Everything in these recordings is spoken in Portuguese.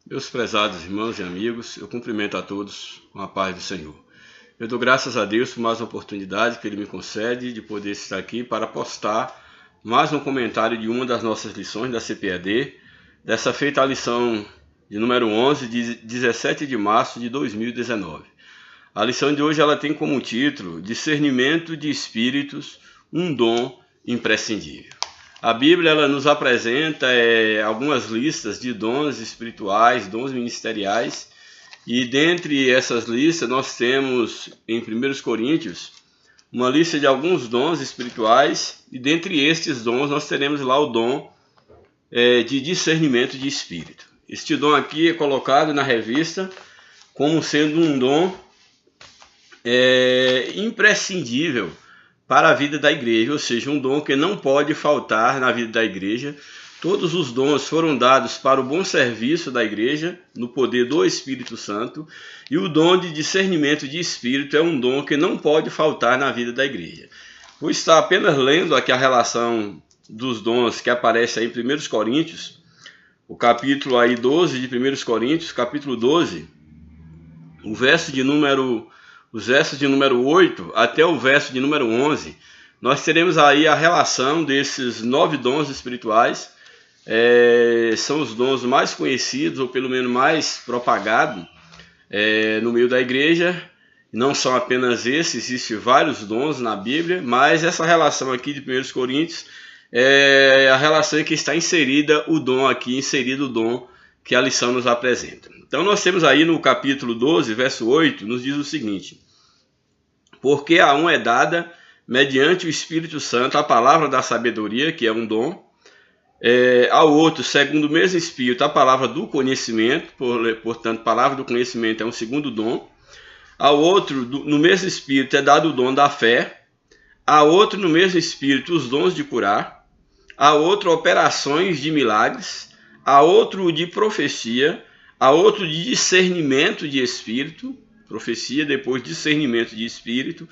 Meus prezados irmãos e amigos, eu cumprimento a todos com a paz do Senhor. Eu dou graças a Deus por mais uma oportunidade que Ele me concede de poder estar aqui para postar mais um comentário de uma das nossas lições da CPAD, dessa feita a lição de número 11, de 17 de março de 2019. A lição de hoje ela tem como título Discernimento de Espíritos, um dom imprescindível. A Bíblia ela nos apresenta algumas listas de dons espirituais, dons ministeriais, e dentre essas listas nós temos em 1 Coríntios uma lista de alguns dons espirituais, e dentre estes dons nós teremos lá o dom de discernimento de espírito. Este dom aqui é colocado na revista como sendo um dom imprescindível para a vida da igreja, ou seja, um dom que não pode faltar na vida da igreja. Todos os dons foram dados para o bom serviço da igreja, no poder do Espírito Santo, e o dom de discernimento de espírito é um dom que não pode faltar na vida da igreja. Vou estar apenas lendo aqui a relação dos dons que aparece aí em 1 Coríntios, o capítulo aí 12 de 1 Coríntios, capítulo 12, os versos de número 8 até o verso de número 11, nós teremos aí a relação desses 9 dons espirituais. São os dons mais conhecidos, ou pelo menos mais propagados no meio da igreja. Não são apenas esses, existem vários dons na Bíblia, mas essa relação aqui de 1 Coríntios é a relação em que está inserido o dom que a lição nos apresenta. Então nós temos aí no capítulo 12, verso 8, nos diz o seguinte: porque a um é dada, mediante o Espírito Santo, a palavra da sabedoria, que é um dom, ao outro, segundo o mesmo Espírito, a palavra do conhecimento, portanto, a palavra do conhecimento é um segundo dom. Ao outro, no mesmo Espírito, é dado o dom da fé. A outro, no mesmo Espírito, os dons de curar. A outro, operações de milagres. A outro, de profecia. A outro, de discernimento de espírito. Profecia, depois discernimento de espírito.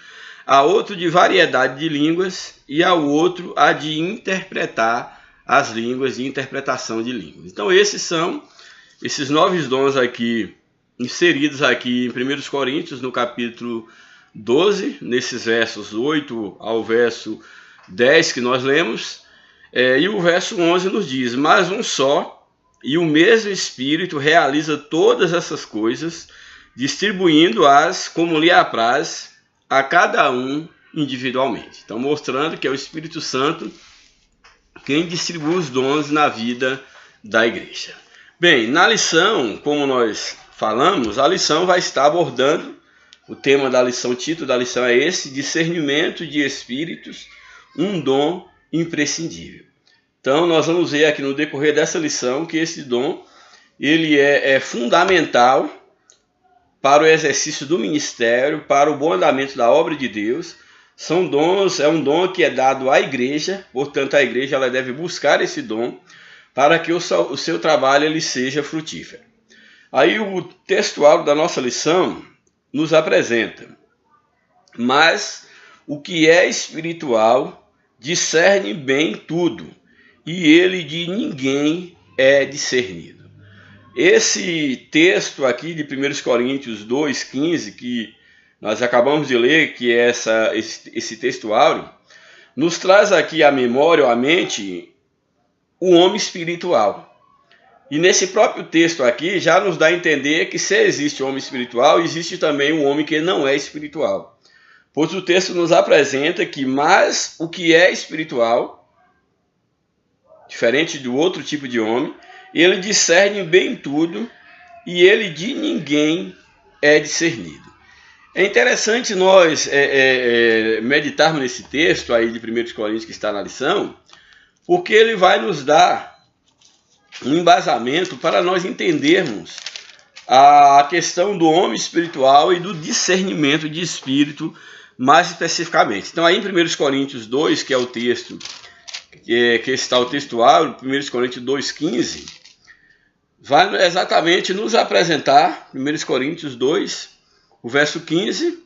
A outro, de variedade de línguas. E ao outro, a de interpretar as línguas, de interpretação de línguas. Então esses são esses 9 dons aqui, inseridos aqui em 1 Coríntios, no capítulo 12, nesses versos 8 ao verso 10 que nós lemos, e o verso 11 nos diz: mas um só e o mesmo Espírito realiza todas essas coisas, distribuindo-as como lhe apraz a cada um individualmente. Então mostrando que é o Espírito Santo quem distribui os dons na vida da igreja. Bem, na lição, como nós falamos, a lição vai estar abordando, o tema da lição, o título da lição é esse: discernimento de espíritos, um dom imprescindível. Então nós vamos ver aqui no decorrer dessa lição que esse dom ele é fundamental para o exercício do ministério, para o bom andamento da obra de Deus. São dons, é um dom que é dado à igreja, portanto a igreja ela deve buscar esse dom para que o seu trabalho ele seja frutífero. Aí o textual da nossa lição nos apresenta: mas o que é espiritual discerne bem tudo, e ele de ninguém é discernido. Esse texto aqui de 1 Coríntios 2,15, que nós acabamos de ler, que é esse texto áureo, nos traz aqui à memória ou à mente o homem espiritual. E nesse próprio texto aqui já nos dá a entender que se existe o homem espiritual, existe também o homem que não é espiritual. Pois o texto nos apresenta que, mas o que é espiritual, diferente do outro tipo de homem, ele discerne bem tudo e ele de ninguém é discernido. É interessante nós meditarmos nesse texto aí de 1 Coríntios que está na lição, porque ele vai nos dar um embasamento para nós entendermos a questão do homem espiritual e do discernimento de espírito mais especificamente. Então aí em 1 Coríntios 2, que é o texto, que está o textual, 1 Coríntios 2,15, vai exatamente nos apresentar, 1 Coríntios 2, o verso 15,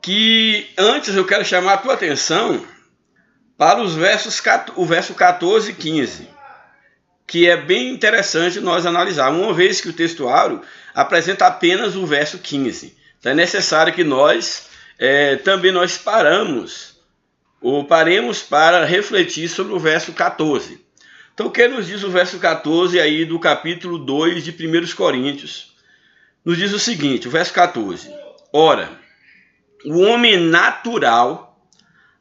que antes eu quero chamar a tua atenção para o verso 14 e 15, que é bem interessante nós analisarmos, uma vez que o texto áureo apresenta apenas o verso 15. Então é necessário que nós também paremos para refletir sobre o verso 14. Então o que nos diz o verso 14 aí do capítulo 2 de 1 Coríntios? Nos diz o seguinte, o verso 14. Ora, o homem natural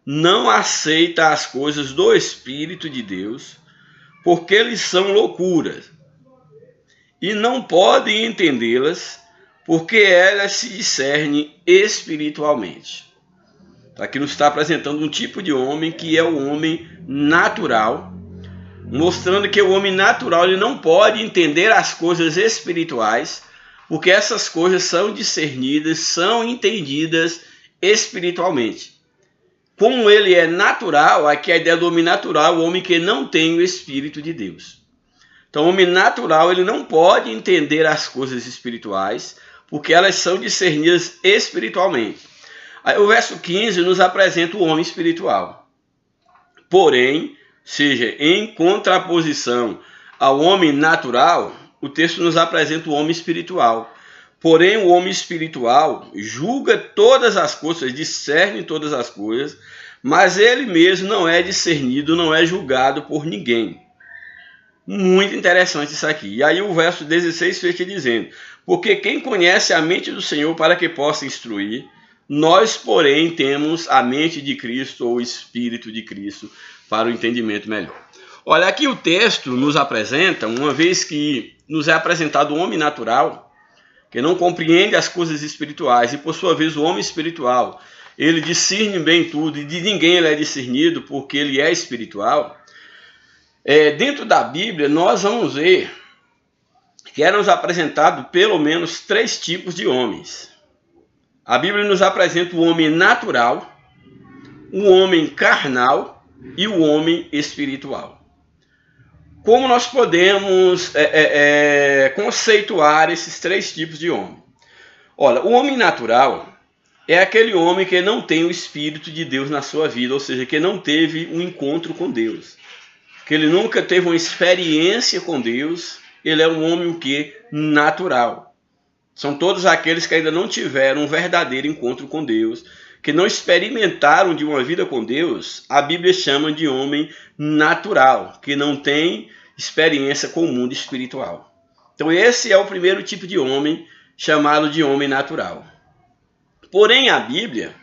não aceita as coisas do Espírito de Deus, porque eles são loucuras, e não pode entendê-las, porque elas se discernem espiritualmente. Aqui nos está apresentando um tipo de homem que é o homem natural, mostrando que o homem natural ele não pode entender as coisas espirituais, porque essas coisas são discernidas, são entendidas espiritualmente. Como ele é natural, aqui a ideia do homem natural é o homem que não tem o Espírito de Deus. Então, o homem natural ele não pode entender as coisas espirituais, porque elas são discernidas espiritualmente. Aí, o verso 15 nos apresenta o homem espiritual. Porém, seja em contraposição ao homem natural, o texto nos apresenta o homem espiritual. Porém, o homem espiritual julga todas as coisas, discerne todas as coisas, mas ele mesmo não é discernido, não é julgado por ninguém. Muito interessante isso aqui. E aí o verso 16 fecha dizendo, porque quem conhece a mente do Senhor para que possa instruir, nós, porém, temos a mente de Cristo ou o Espírito de Cristo para o entendimento melhor. Olha, aqui o texto nos apresenta, uma vez que nos é apresentado o homem natural, que não compreende as coisas espirituais, e por sua vez o homem espiritual, ele discerne bem tudo, e de ninguém ele é discernido, porque ele é espiritual. Dentro da Bíblia, nós vamos ver que é nos apresentado pelo menos 3 tipos de homens. A Bíblia nos apresenta o homem natural, o homem carnal e o homem espiritual. Como nós podemos conceituar esses 3 tipos de homem? Olha, o homem natural é aquele homem que não tem o Espírito de Deus na sua vida, ou seja, que não teve um encontro com Deus, que ele nunca teve uma experiência com Deus. Ele é um homem o quê? Natural. São todos aqueles que ainda não tiveram um verdadeiro encontro com Deus, que não experimentaram de uma vida com Deus. A Bíblia chama de homem natural, que não tem experiência com o mundo espiritual. Então esse é o primeiro tipo de homem, chamado de homem natural. Porém a Bíblia,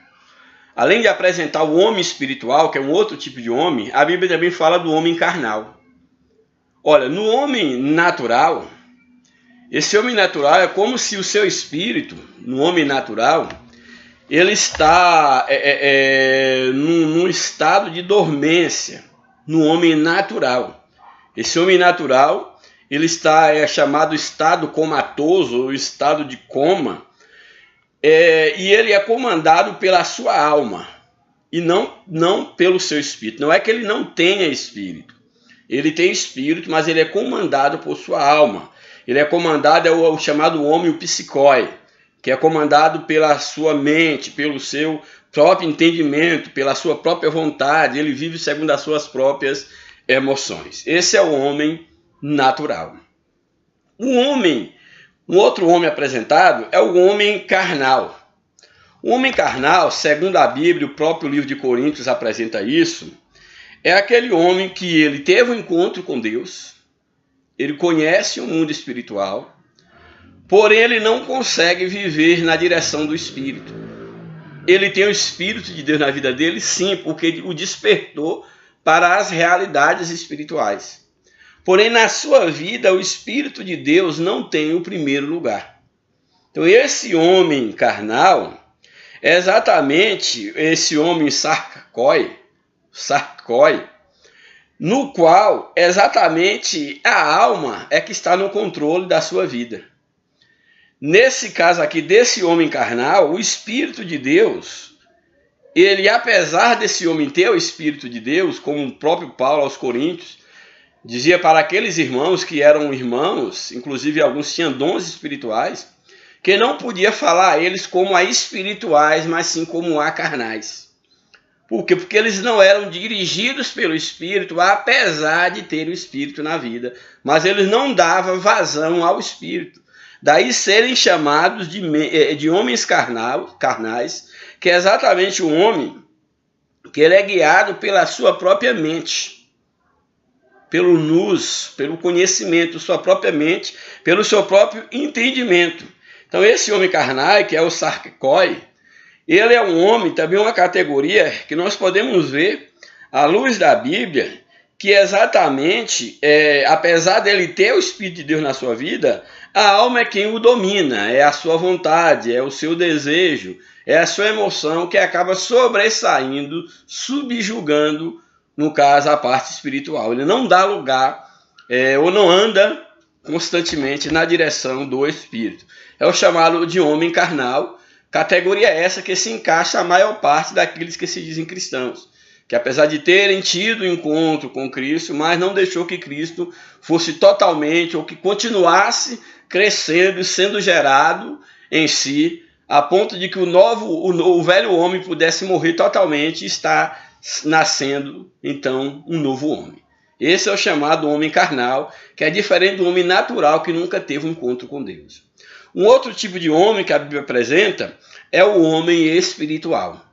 além de apresentar o homem espiritual, que é um outro tipo de homem, a Bíblia também fala do homem carnal. Olha, no homem natural, esse homem natural é como se o seu espírito, no homem natural, ele está num estado de dormência, no homem natural. Esse homem natural, ele está chamado estado comatoso, ou estado de coma, e ele é comandado pela sua alma, e não pelo seu espírito. Não é que ele não tenha espírito. Ele tem espírito, mas ele é comandado por sua alma. Ele é comandado, é o chamado homem, o psicói, que é comandado pela sua mente, pelo seu próprio entendimento, pela sua própria vontade. Ele vive segundo as suas próprias emoções. Esse é o homem natural. Um outro homem apresentado é o homem carnal. O homem carnal, segundo a Bíblia, o próprio livro de Coríntios apresenta isso, é aquele homem que ele teve um encontro com Deus, ele conhece o mundo espiritual, porém ele não consegue viver na direção do Espírito. Ele tem o Espírito de Deus na vida dele, sim, porque o despertou para as realidades espirituais. Porém, na sua vida, o Espírito de Deus não tem o primeiro lugar. Então, esse homem carnal é exatamente esse homem sarcói, no qual exatamente a alma é que está no controle da sua vida. Nesse caso aqui, desse homem carnal, o Espírito de Deus, ele, apesar desse homem ter o Espírito de Deus, como o próprio Paulo aos Coríntios, dizia para aqueles irmãos que eram irmãos, inclusive alguns tinham dons espirituais, que não podia falar a eles como a espirituais, mas sim como a carnais. Por quê? Porque eles não eram dirigidos pelo Espírito, apesar de ter o Espírito na vida. Mas eles não davam vazão ao Espírito. Daí serem chamados de homens carnais, que é exatamente o homem que ele é guiado pela sua própria mente, pelo nous, pelo conhecimento, sua própria mente, pelo seu próprio entendimento. Então esse homem carnal, que é o sarkoi, ele é um homem, também uma categoria que nós podemos ver, à luz da Bíblia, que exatamente, apesar dele ter o Espírito de Deus na sua vida, a alma é quem o domina, é a sua vontade, é o seu desejo, é a sua emoção que acaba sobressaindo, subjugando, no caso, a parte espiritual. Ele não dá lugar ou não anda constantemente na direção do Espírito. É o chamado de homem carnal, categoria essa que se encaixa a maior parte daqueles que se dizem cristãos, que apesar de terem tido encontro com Cristo, mas não deixou que Cristo fosse totalmente, ou que continuasse crescendo e sendo gerado em si, a ponto de que o velho homem pudesse morrer totalmente e estar nascendo, então, um novo homem. Esse é o chamado homem carnal, que é diferente do homem natural que nunca teve um encontro com Deus. Um outro tipo de homem que a Bíblia apresenta é o homem espiritual.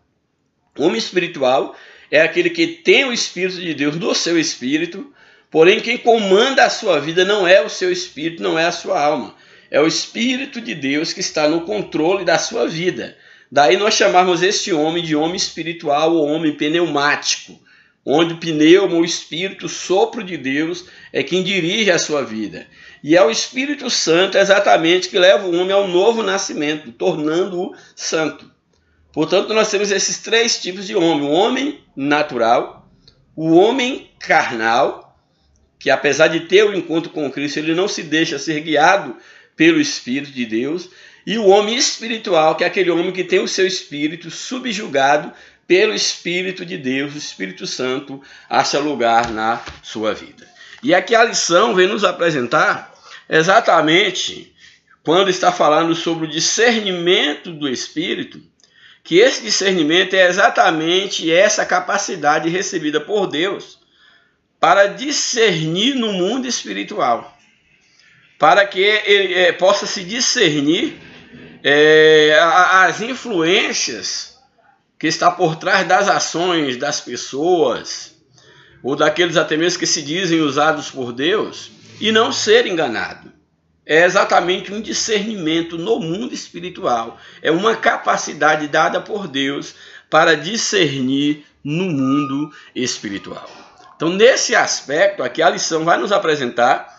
O homem espiritual é aquele que tem o Espírito de Deus no seu espírito, porém quem comanda a sua vida não é o seu espírito, não é a sua alma. É o Espírito de Deus que está no controle da sua vida. Daí nós chamamos este homem de homem espiritual ou homem pneumático, onde o pneuma, o Espírito, o sopro de Deus, é quem dirige a sua vida. E é o Espírito Santo exatamente que leva o homem ao novo nascimento, tornando-o santo. Portanto, nós temos esses três tipos de homem. O homem natural, o homem carnal, que apesar de ter o encontro com Cristo, ele não se deixa ser guiado pelo Espírito de Deus. E o homem espiritual, que é aquele homem que tem o seu espírito subjugado pelo Espírito de Deus, o Espírito Santo, acha lugar na sua vida. E aqui a lição vem nos apresentar exatamente quando está falando sobre o discernimento do Espírito, que esse discernimento é exatamente essa capacidade recebida por Deus para discernir no mundo espiritual, para que ele possa se discernir as influências que está por trás das ações das pessoas, ou daqueles até mesmo que se dizem usados por Deus, e não ser enganado. É exatamente um discernimento no mundo espiritual. É uma capacidade dada por Deus para discernir no mundo espiritual. Então, nesse aspecto aqui, a lição vai nos apresentar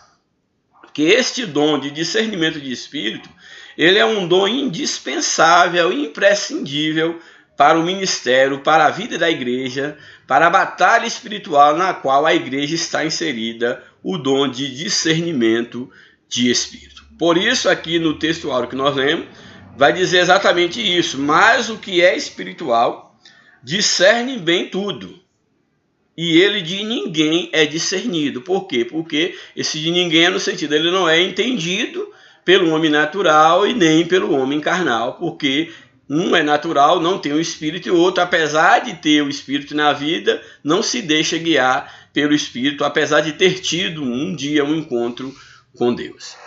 que este dom de discernimento de espírito, ele é um dom indispensável, imprescindível para o ministério, para a vida da igreja, para a batalha espiritual na qual a igreja está inserida, o dom de discernimento de espírito. Por isso, aqui no texto áureo que nós lemos, vai dizer exatamente isso. Mas o que é espiritual discerne bem tudo, e ele de ninguém é discernido. Por quê? Porque esse de ninguém é no sentido, ele não é entendido pelo homem natural e nem pelo homem carnal, porque um é natural, não tem o Espírito, e o outro, apesar de ter o Espírito na vida, não se deixa guiar pelo Espírito, apesar de ter tido um dia um encontro com Deus.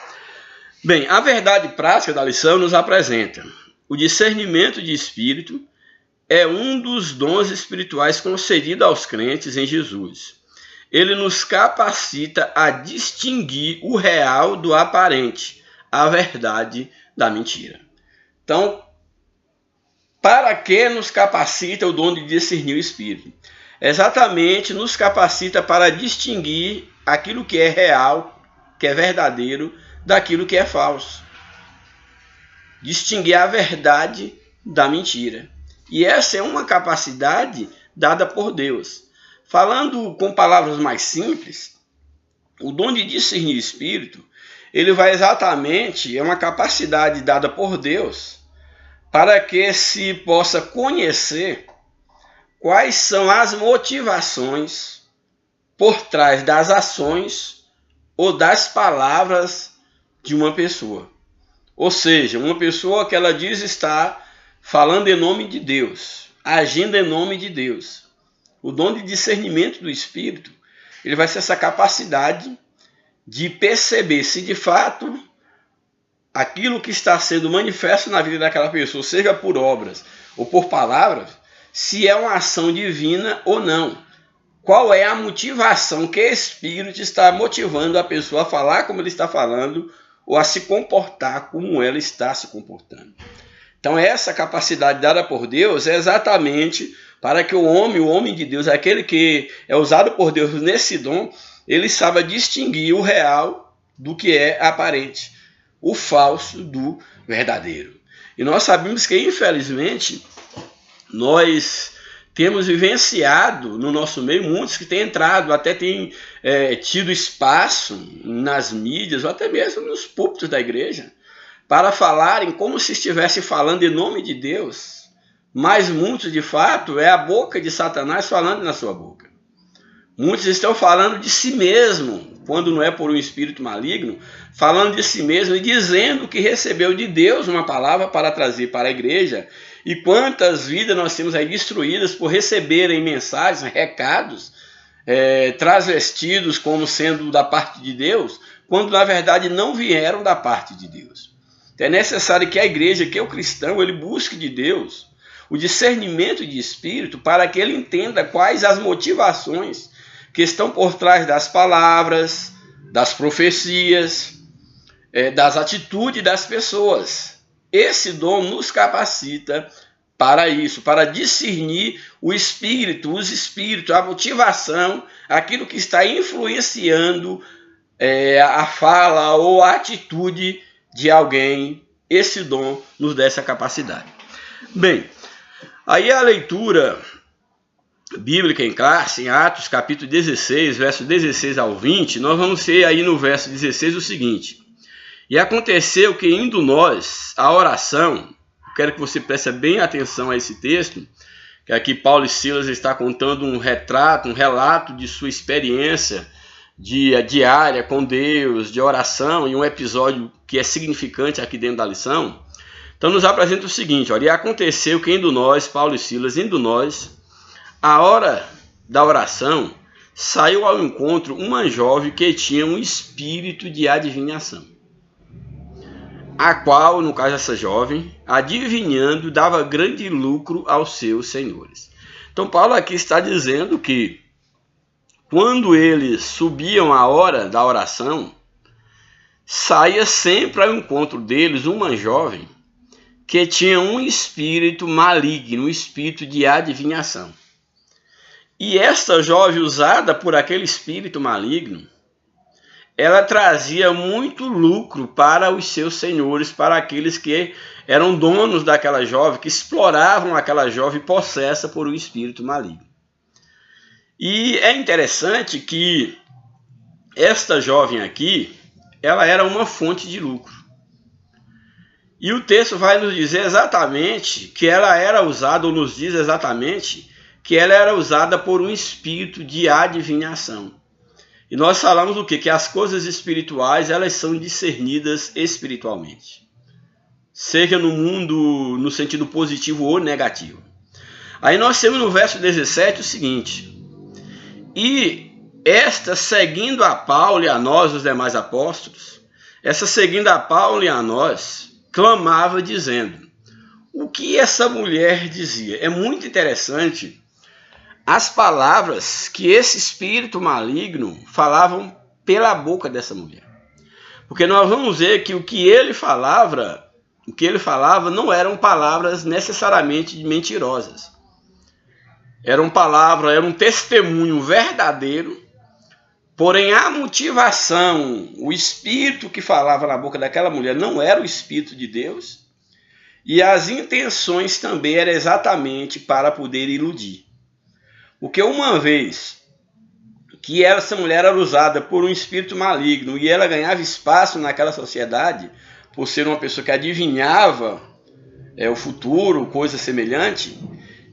Bem, a verdade prática da lição nos apresenta o discernimento de Espírito é um dos dons espirituais concedidos aos crentes em Jesus. Ele nos capacita a distinguir o real do aparente, a verdade da mentira. Então, para que nos capacita o dom de discernir o Espírito? Exatamente nos capacita para distinguir aquilo que é real, que é verdadeiro, daquilo que é falso. Distinguir a verdade da mentira. E essa é uma capacidade dada por Deus. Falando com palavras mais simples, o dom de discernir o Espírito, ele vai exatamente, é uma capacidade dada por Deus para que se possa conhecer quais são as motivações por trás das ações ou das palavras de uma pessoa. Ou seja, uma pessoa que ela diz estar falando em nome de Deus, agindo em nome de Deus. O dom de discernimento do Espírito, ele vai ser essa capacidade de perceber se de fato aquilo que está sendo manifesto na vida daquela pessoa, seja por obras ou por palavras, se é uma ação divina ou não. Qual é a motivação que o Espírito está motivando a pessoa a falar como ele está falando ou a se comportar como ela está se comportando. Então essa capacidade dada por Deus é exatamente para que o homem de Deus, aquele que é usado por Deus nesse dom, ele saiba distinguir o real do que é aparente, o falso do verdadeiro. E nós sabemos que, infelizmente, nós temos vivenciado no nosso meio muitos que têm entrado, até têm tido espaço nas mídias, ou até mesmo nos púlpitos da igreja, para falarem como se estivesse falando em nome de Deus, mas muitos, de fato, é a boca de Satanás falando na sua boca. Muitos estão falando de si mesmo, quando não é por um espírito maligno, falando de si mesmo e dizendo que recebeu de Deus uma palavra para trazer para a igreja. E quantas vidas nós temos aí destruídas por receberem mensagens, recados, travestidos como sendo da parte de Deus, quando na verdade não vieram da parte de Deus. Então é necessário que a igreja, que é o cristão, ele busque de Deus o discernimento de espírito para que ele entenda quais as motivações que estão por trás das palavras, das profecias, das atitudes das pessoas. Esse dom nos capacita para isso, para discernir o espírito, os espíritos, a motivação, aquilo que está influenciando a fala ou a atitude de alguém. Esse dom nos dá essa capacidade. Bem, aí a leitura bíblica em classe, em Atos capítulo 16, verso 16 ao 20, nós vamos ver aí no verso 16 o seguinte: e aconteceu que indo nós à oração, quero que você preste bem atenção a esse texto, que aqui Paulo e Silas está contando um relato de sua experiência diária com Deus, de oração, e um episódio que é significante aqui dentro da lição. Então nos apresenta o seguinte: olha, e aconteceu que indo nós, Paulo e Silas, a hora da oração, saiu ao encontro uma jovem que tinha um espírito de adivinhação, a qual, no caso dessa jovem, adivinhando, dava grande lucro aos seus senhores. Então Paulo aqui está dizendo que quando eles subiam a hora da oração, saía sempre ao encontro deles uma jovem que tinha um espírito maligno, um espírito de adivinhação. E esta jovem, usada por aquele espírito maligno, ela trazia muito lucro para os seus senhores, para aqueles que eram donos daquela jovem, que exploravam aquela jovem possessa por um espírito maligno. E é interessante que esta jovem aqui, ela era uma fonte de lucro. E o texto vai nos dizer exatamente que ela era usada, ou nos diz exatamente que ela era usada por um espírito de adivinhação. E nós falamos o quê? Que as coisas espirituais, elas são discernidas espiritualmente, seja no mundo no sentido positivo ou negativo. Aí nós temos no verso 17 o seguinte: e esta, seguindo a Paulo e a nós, os demais apóstolos, essa seguindo a Paulo e a nós, clamava dizendo. O que essa mulher dizia? É muito interessante as palavras que esse espírito maligno falavam pela boca dessa mulher. Porque nós vamos ver que o que ele falava não eram palavras necessariamente mentirosas. Era um testemunho verdadeiro, porém a motivação, o espírito que falava na boca daquela mulher não era o espírito de Deus, e as intenções também eram exatamente para poder iludir. Porque uma vez que essa mulher era usada por um espírito maligno e ela ganhava espaço naquela sociedade, por ser uma pessoa que adivinhava o futuro, coisa semelhante,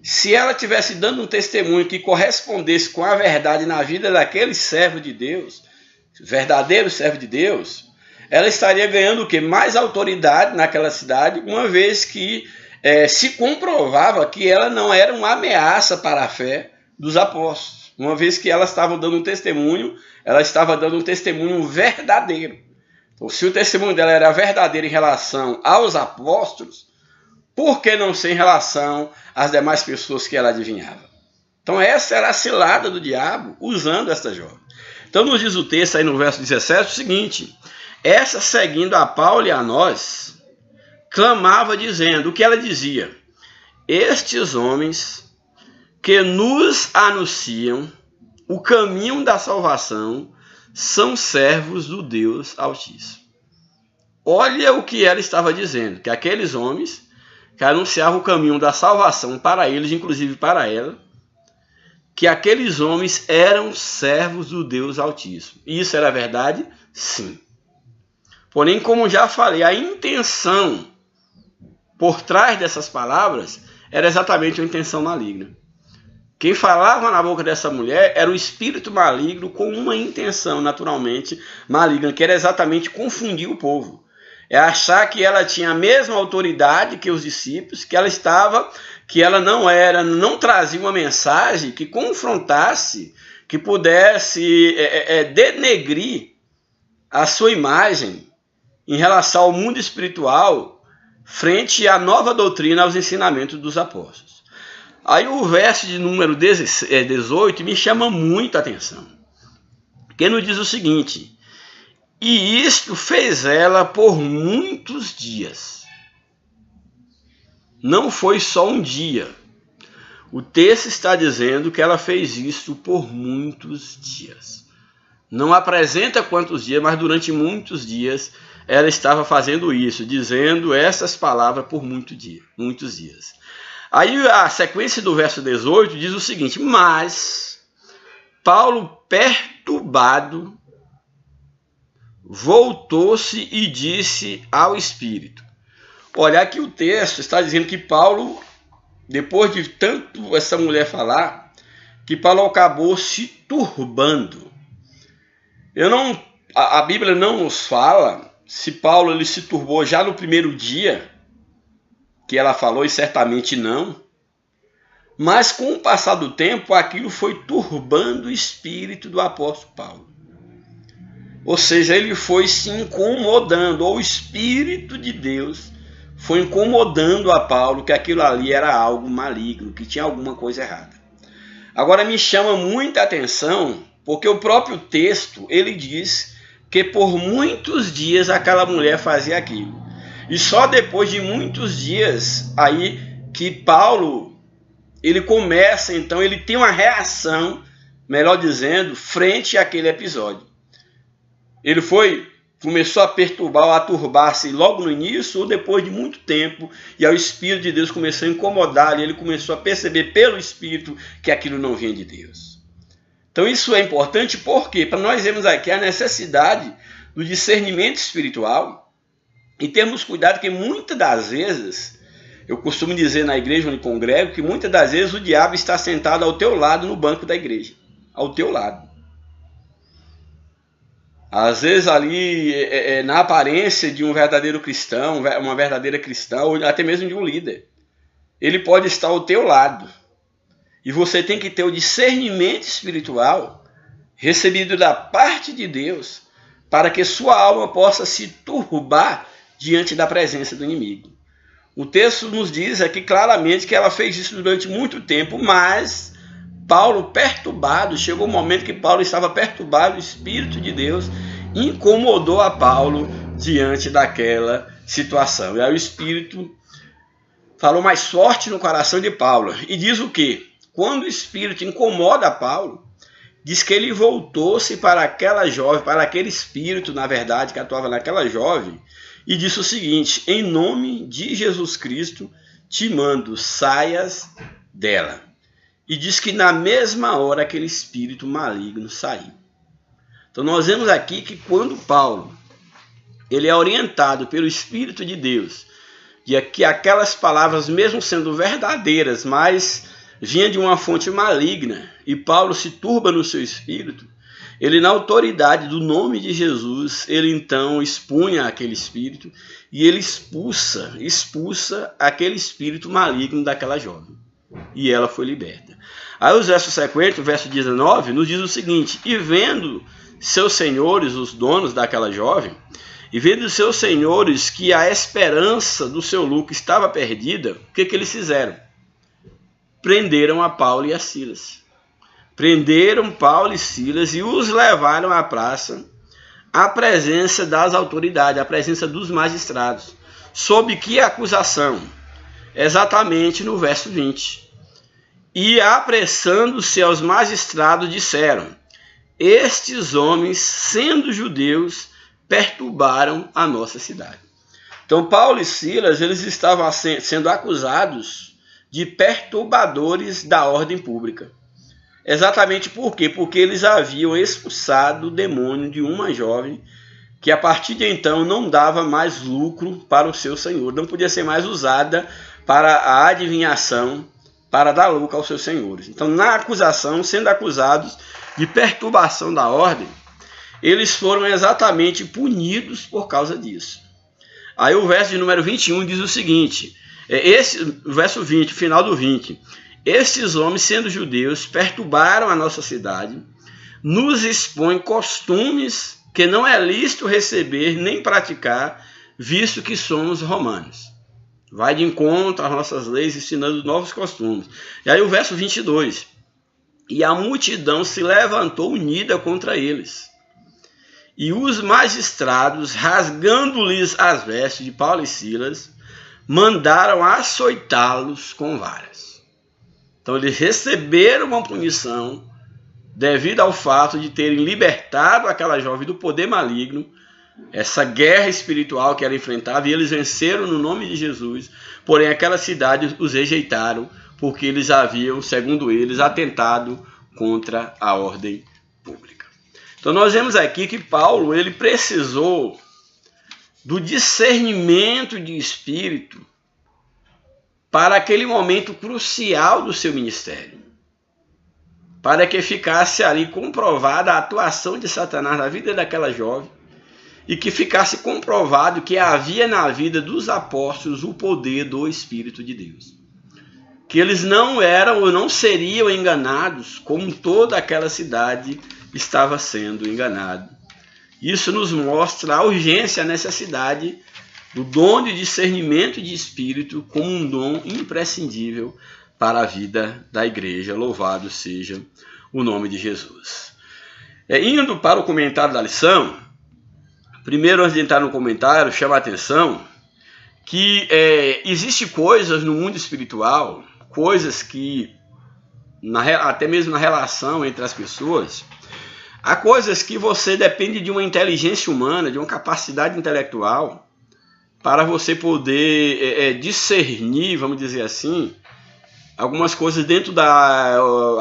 se ela tivesse dando um testemunho que correspondesse com a verdade na vida daquele servo de Deus, verdadeiro servo de Deus, ela estaria ganhando o quê? Mais autoridade naquela cidade, uma vez que se comprovava que ela não era uma ameaça para a fé dos apóstolos. Uma vez que elas estavam dando um testemunho, ela estava dando um testemunho verdadeiro. Então, se o testemunho dela era verdadeiro em relação aos apóstolos, por que não ser em relação às demais pessoas que ela adivinhava? Então, essa era a cilada do diabo usando esta jovem. Então, nos diz o texto aí no verso 17 o seguinte: essa, seguindo a Paulo e a nós, clamava dizendo, o que ela dizia? Estes homens que nos anunciam o caminho da salvação são servos do Deus Altíssimo. Olha o que ela estava dizendo, que aqueles homens que anunciavam o caminho da salvação para eles, inclusive para ela, que aqueles homens eram servos do Deus Altíssimo. E isso era verdade? Sim. Porém, como já falei, a intenção por trás dessas palavras era exatamente uma intenção maligna. Quem falava na boca dessa mulher era o espírito maligno com uma intenção naturalmente maligna, que era exatamente confundir o povo. É achar que ela tinha a mesma autoridade que os discípulos, que ela não trazia uma mensagem que confrontasse, que pudesse denegrir a sua imagem em relação ao mundo espiritual frente à nova doutrina, aos ensinamentos dos apóstolos. Aí o verso de número 18 me chama muito a atenção, que nos diz o seguinte: e isto fez ela por muitos dias. Não foi só um dia. O texto está dizendo que ela fez isso por muitos dias. Não apresenta quantos dias, mas durante muitos dias ela estava fazendo isso, dizendo essas palavras por muitos dias. Aí a sequência do verso 18 diz o seguinte: mas Paulo, perturbado, voltou-se e disse ao Espírito. Olha, aqui o texto está dizendo que Paulo, depois de tanto essa mulher falar, que Paulo acabou se turbando. A Bíblia não nos fala se Paulo ele se turbou já no primeiro dia que ela falou, e certamente não. Mas com o passar do tempo, aquilo foi turbando o espírito do apóstolo Paulo. Ou seja, ele foi se incomodando, ou o Espírito de Deus foi incomodando a Paulo que aquilo ali era algo maligno, que tinha alguma coisa errada. Agora me chama muita atenção, porque o próprio texto, ele diz que por muitos dias aquela mulher fazia aquilo. E só depois de muitos dias aí que Paulo, ele começa, então, ele tem uma reação, melhor dizendo, frente àquele episódio. Ele começou a perturbar, a turbar-se logo no início ou depois de muito tempo, e aí o Espírito de Deus começou a incomodar, e ele começou a perceber pelo Espírito que aquilo não vinha de Deus. Então isso é importante porque para nós vermos aqui a necessidade do discernimento espiritual e termos cuidado que muitas das vezes, eu costumo dizer na igreja onde congrego, que muitas das vezes o diabo está sentado ao teu lado no banco da igreja, ao teu lado. Às vezes ali, na aparência de um verdadeiro cristão, uma verdadeira cristã, ou até mesmo de um líder, ele pode estar ao teu lado. E você tem que ter o discernimento espiritual recebido da parte de Deus para que sua alma possa se turbar diante da presença do inimigo. O texto nos diz aqui claramente que ela fez isso durante muito tempo, mas Paulo perturbado, chegou um momento que Paulo estava perturbado, o Espírito de Deus incomodou a Paulo diante daquela situação. E aí o Espírito falou mais forte no coração de Paulo. E diz o quê? Quando o Espírito incomoda Paulo, diz que ele voltou-se para aquela jovem, para aquele Espírito, na verdade, que atuava naquela jovem, e disse o seguinte: em nome de Jesus Cristo te mando, saias dela. E diz que na mesma hora aquele espírito maligno saiu. Então nós vemos aqui que quando Paulo ele é orientado pelo Espírito de Deus, de que aquelas palavras, mesmo sendo verdadeiras, mas vinham de uma fonte maligna, e Paulo se turba no seu espírito, ele, na autoridade do nome de Jesus, ele então expunha aquele espírito e ele expulsa aquele espírito maligno daquela jovem. E ela foi liberta. Aí os versos sequentes, o verso 19, nos diz o seguinte: e vendo seus senhores, os donos daquela jovem, e vendo seus senhores que a esperança do seu lucro estava perdida, o que eles fizeram? Prenderam a Paulo e a Silas. Prenderam Paulo e Silas e os levaram à praça, à presença das autoridades, à presença dos magistrados. Sob que acusação? Exatamente no verso 20. E apressando-se aos magistrados, disseram: estes homens, sendo judeus, perturbaram a nossa cidade. Então, Paulo e Silas, eles estavam sendo acusados de perturbadores da ordem pública. Exatamente por quê? Porque eles haviam expulsado o demônio de uma jovem que a partir de então não dava mais lucro para o seu senhor, não podia ser mais usada para a adivinhação, para dar lucro aos seus senhores. Então, na acusação, sendo acusados de perturbação da ordem, eles foram exatamente punidos por causa disso. Aí o verso de número 21 diz o seguinte, o verso 20, final do 20, estes homens, sendo judeus, perturbaram a nossa cidade, nos expõem costumes que não é lícito receber nem praticar, visto que somos romanos. Vai de encontro às nossas leis, ensinando novos costumes. E aí o verso 22, e a multidão se levantou unida contra eles. E os magistrados, rasgando-lhes as vestes de Paulo e Silas, mandaram açoitá-los com varas. Então eles receberam uma punição devido ao fato de terem libertado aquela jovem do poder maligno, essa guerra espiritual que ela enfrentava, e eles venceram no nome de Jesus. Porém, aquela cidade os rejeitaram porque eles haviam, segundo eles, atentado contra a ordem pública. Então nós vemos aqui que Paulo, ele precisou do discernimento de espírito para aquele momento crucial do seu ministério, para que ficasse ali comprovada a atuação de Satanás na vida daquela jovem e que ficasse comprovado que havia na vida dos apóstolos o poder do Espírito de Deus. Que eles não eram ou não seriam enganados como toda aquela cidade estava sendo enganada. Isso nos mostra a urgência, a necessidade do dom de discernimento de espírito como um dom imprescindível para a vida da igreja. Louvado seja o nome de Jesus. Indo para o comentário da lição, primeiro, antes de entrar no comentário, chama a atenção que existem coisas no mundo espiritual, coisas que, até mesmo na relação entre as pessoas, há coisas que você depende de uma inteligência humana, de uma capacidade intelectual, para você poder discernir, vamos dizer assim, algumas coisas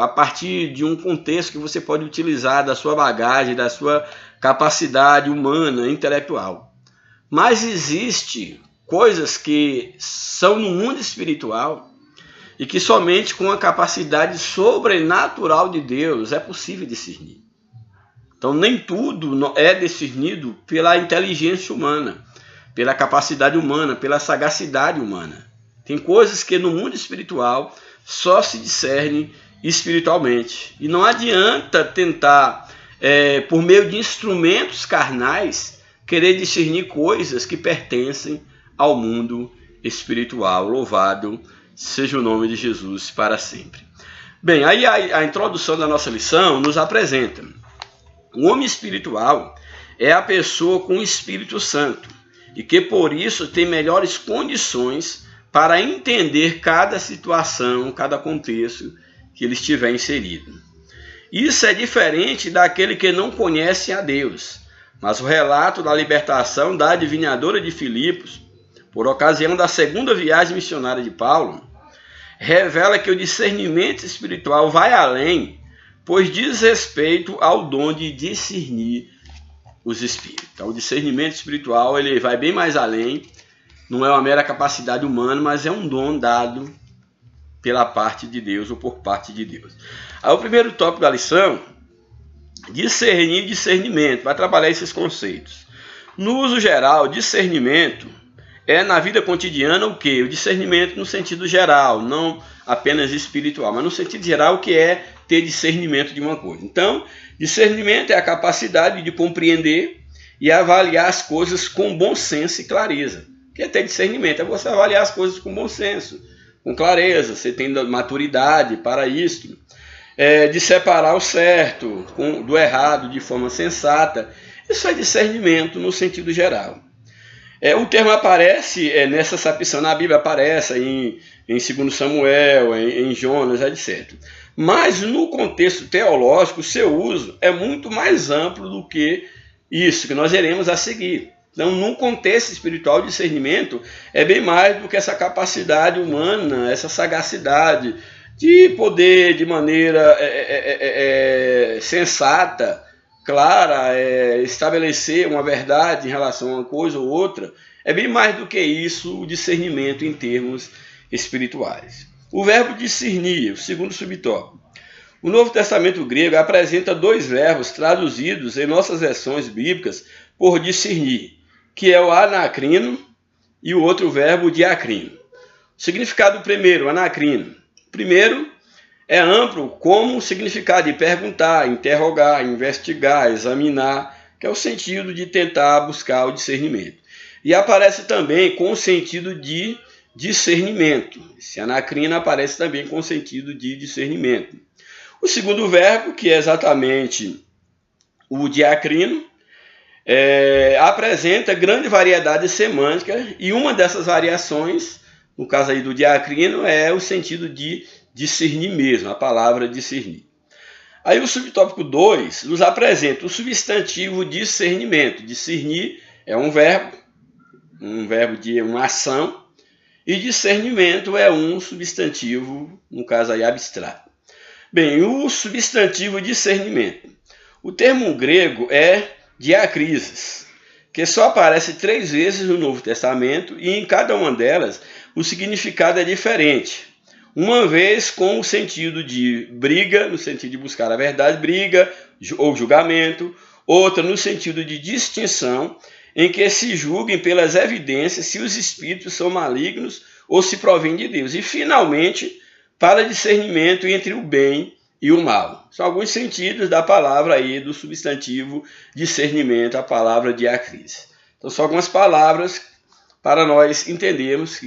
a partir de um contexto que você pode utilizar da sua bagagem, da sua capacidade humana, intelectual. Mas existe coisas que são no mundo espiritual e que somente com a capacidade sobrenatural de Deus é possível discernir. Então nem tudo é discernido pela inteligência humana, pela capacidade humana, pela sagacidade humana. Tem coisas que no mundo espiritual só se discerne espiritualmente. E não adianta tentar, por meio de instrumentos carnais, querer discernir coisas que pertencem ao mundo espiritual. Louvado seja o nome de Jesus para sempre. Bem, aí a introdução da nossa lição nos apresenta: o homem espiritual é a pessoa com o Espírito Santo e que por isso tem melhores condições para entender cada situação, cada contexto que ele estiver inserido. Isso é diferente daquele que não conhece a Deus, mas o relato da libertação da adivinhadora de Filipos, por ocasião da segunda viagem missionária de Paulo, revela que o discernimento espiritual vai além, pois diz respeito ao dom de discernir os espíritos. Então, o discernimento espiritual ele vai bem mais além, não é uma mera capacidade humana, mas é um dom dado pela parte de Deus ou por parte de Deus. Aí, o primeiro tópico da lição discernir, discernimento, vai trabalhar esses conceitos. No uso geral, discernimento é na vida cotidiana o quê? O discernimento no sentido geral, não apenas espiritual, mas no sentido geral o que é ter discernimento de uma coisa. Então, discernimento é a capacidade de compreender e avaliar as coisas com bom senso e clareza. O que é ter discernimento? É você avaliar as coisas com bom senso, com clareza, você tem maturidade para isso. De separar o certo do errado de forma sensata. Isso é discernimento no sentido geral. O termo aparece nessa acepção na Bíblia, aparece em 2 Samuel, em Jonas, etc. Mas no contexto teológico, o seu uso é muito mais amplo do que isso que nós iremos a seguir. Então, no contexto espiritual, o discernimento é bem mais do que essa capacidade humana, essa sagacidade de poder, de maneira sensata, clara, estabelecer uma verdade em relação a uma coisa ou outra. É bem mais do que isso o discernimento em termos espirituais. O verbo discernir, o segundo subtópico. O Novo Testamento grego apresenta dois verbos traduzidos em nossas versões bíblicas por discernir, que é o anacrino e o outro verbo diacrino. O significado primeiro, anacrino. Primeiro, é amplo como o significado de perguntar, interrogar, investigar, examinar, que é o sentido de tentar buscar o discernimento. E aparece também com o sentido de discernimento. Esse anacrino aparece também com o sentido de discernimento. O segundo verbo, que é exatamente o diacrino, apresenta grande variedade semântica e uma dessas variações, no caso aí do diacrino, é o sentido de discernir mesmo, a palavra discernir. Aí o subtópico 2 nos apresenta o substantivo discernimento. Discernir é um verbo de uma ação, e discernimento é um substantivo, no caso aí abstrato. Bem, o substantivo discernimento. O termo grego é diacrisis, que só aparece 3 vezes no Novo Testamento e em cada uma delas o significado é diferente. Uma vez com o sentido de briga, no sentido de buscar a verdade, briga ou julgamento. Outra no sentido de distinção, em que se julguem pelas evidências se os espíritos são malignos ou se provêm de Deus. E finalmente, para discernimento entre o bem e o mal. São alguns sentidos da palavra aí, do substantivo discernimento, a palavra diacrisis. Então, são algumas palavras para nós entendermos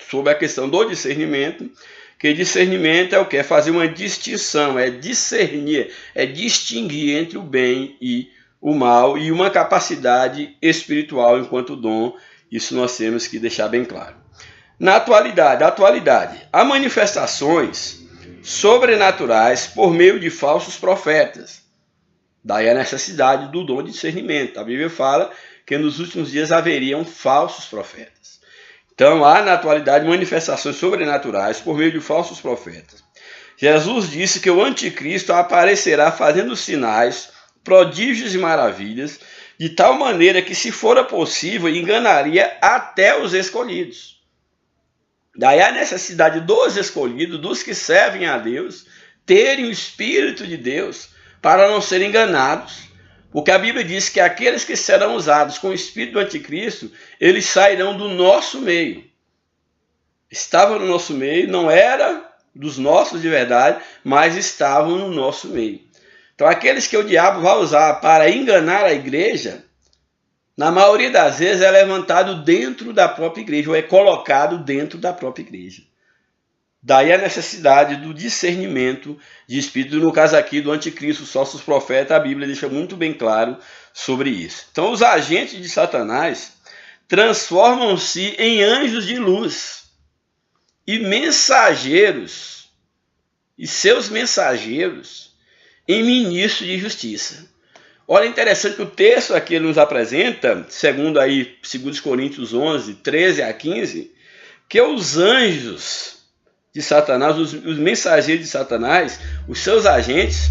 sobre a questão do discernimento, que discernimento é o que? É fazer uma distinção, é discernir, é distinguir entre o bem e o mal, e uma capacidade espiritual enquanto dom. Isso nós temos que deixar bem claro. Na atualidade, há manifestações sobrenaturais por meio de falsos profetas. Daí a necessidade do dom de discernimento. A Bíblia fala que nos últimos dias haveriam falsos profetas. Então, há na atualidade manifestações sobrenaturais por meio de falsos profetas. Jesus disse que o anticristo aparecerá fazendo sinais, prodígios e maravilhas, de tal maneira que, se fora possível, enganaria até os escolhidos. Daí a necessidade dos escolhidos, dos que servem a Deus, terem o Espírito de Deus para não serem enganados. Porque a Bíblia diz que aqueles que serão usados com o Espírito do Anticristo, eles sairão do nosso meio. Estavam no nosso meio, não era dos nossos de verdade, mas estavam no nosso meio. Então aqueles que o diabo vai usar para enganar a igreja, na maioria das vezes é levantado dentro da própria igreja, ou é colocado dentro da própria igreja. Daí a necessidade do discernimento de espírito, no caso aqui do anticristo, os falsos profetas, a Bíblia deixa muito bem claro sobre isso. Então os agentes de Satanás transformam-se em anjos de luz e mensageiros, e seus mensageiros em ministros de justiça. Olha, interessante que o texto aqui nos apresenta, segundo 2 Coríntios 11, 13 a 15, que os anjos de Satanás, os mensageiros de Satanás, os seus agentes,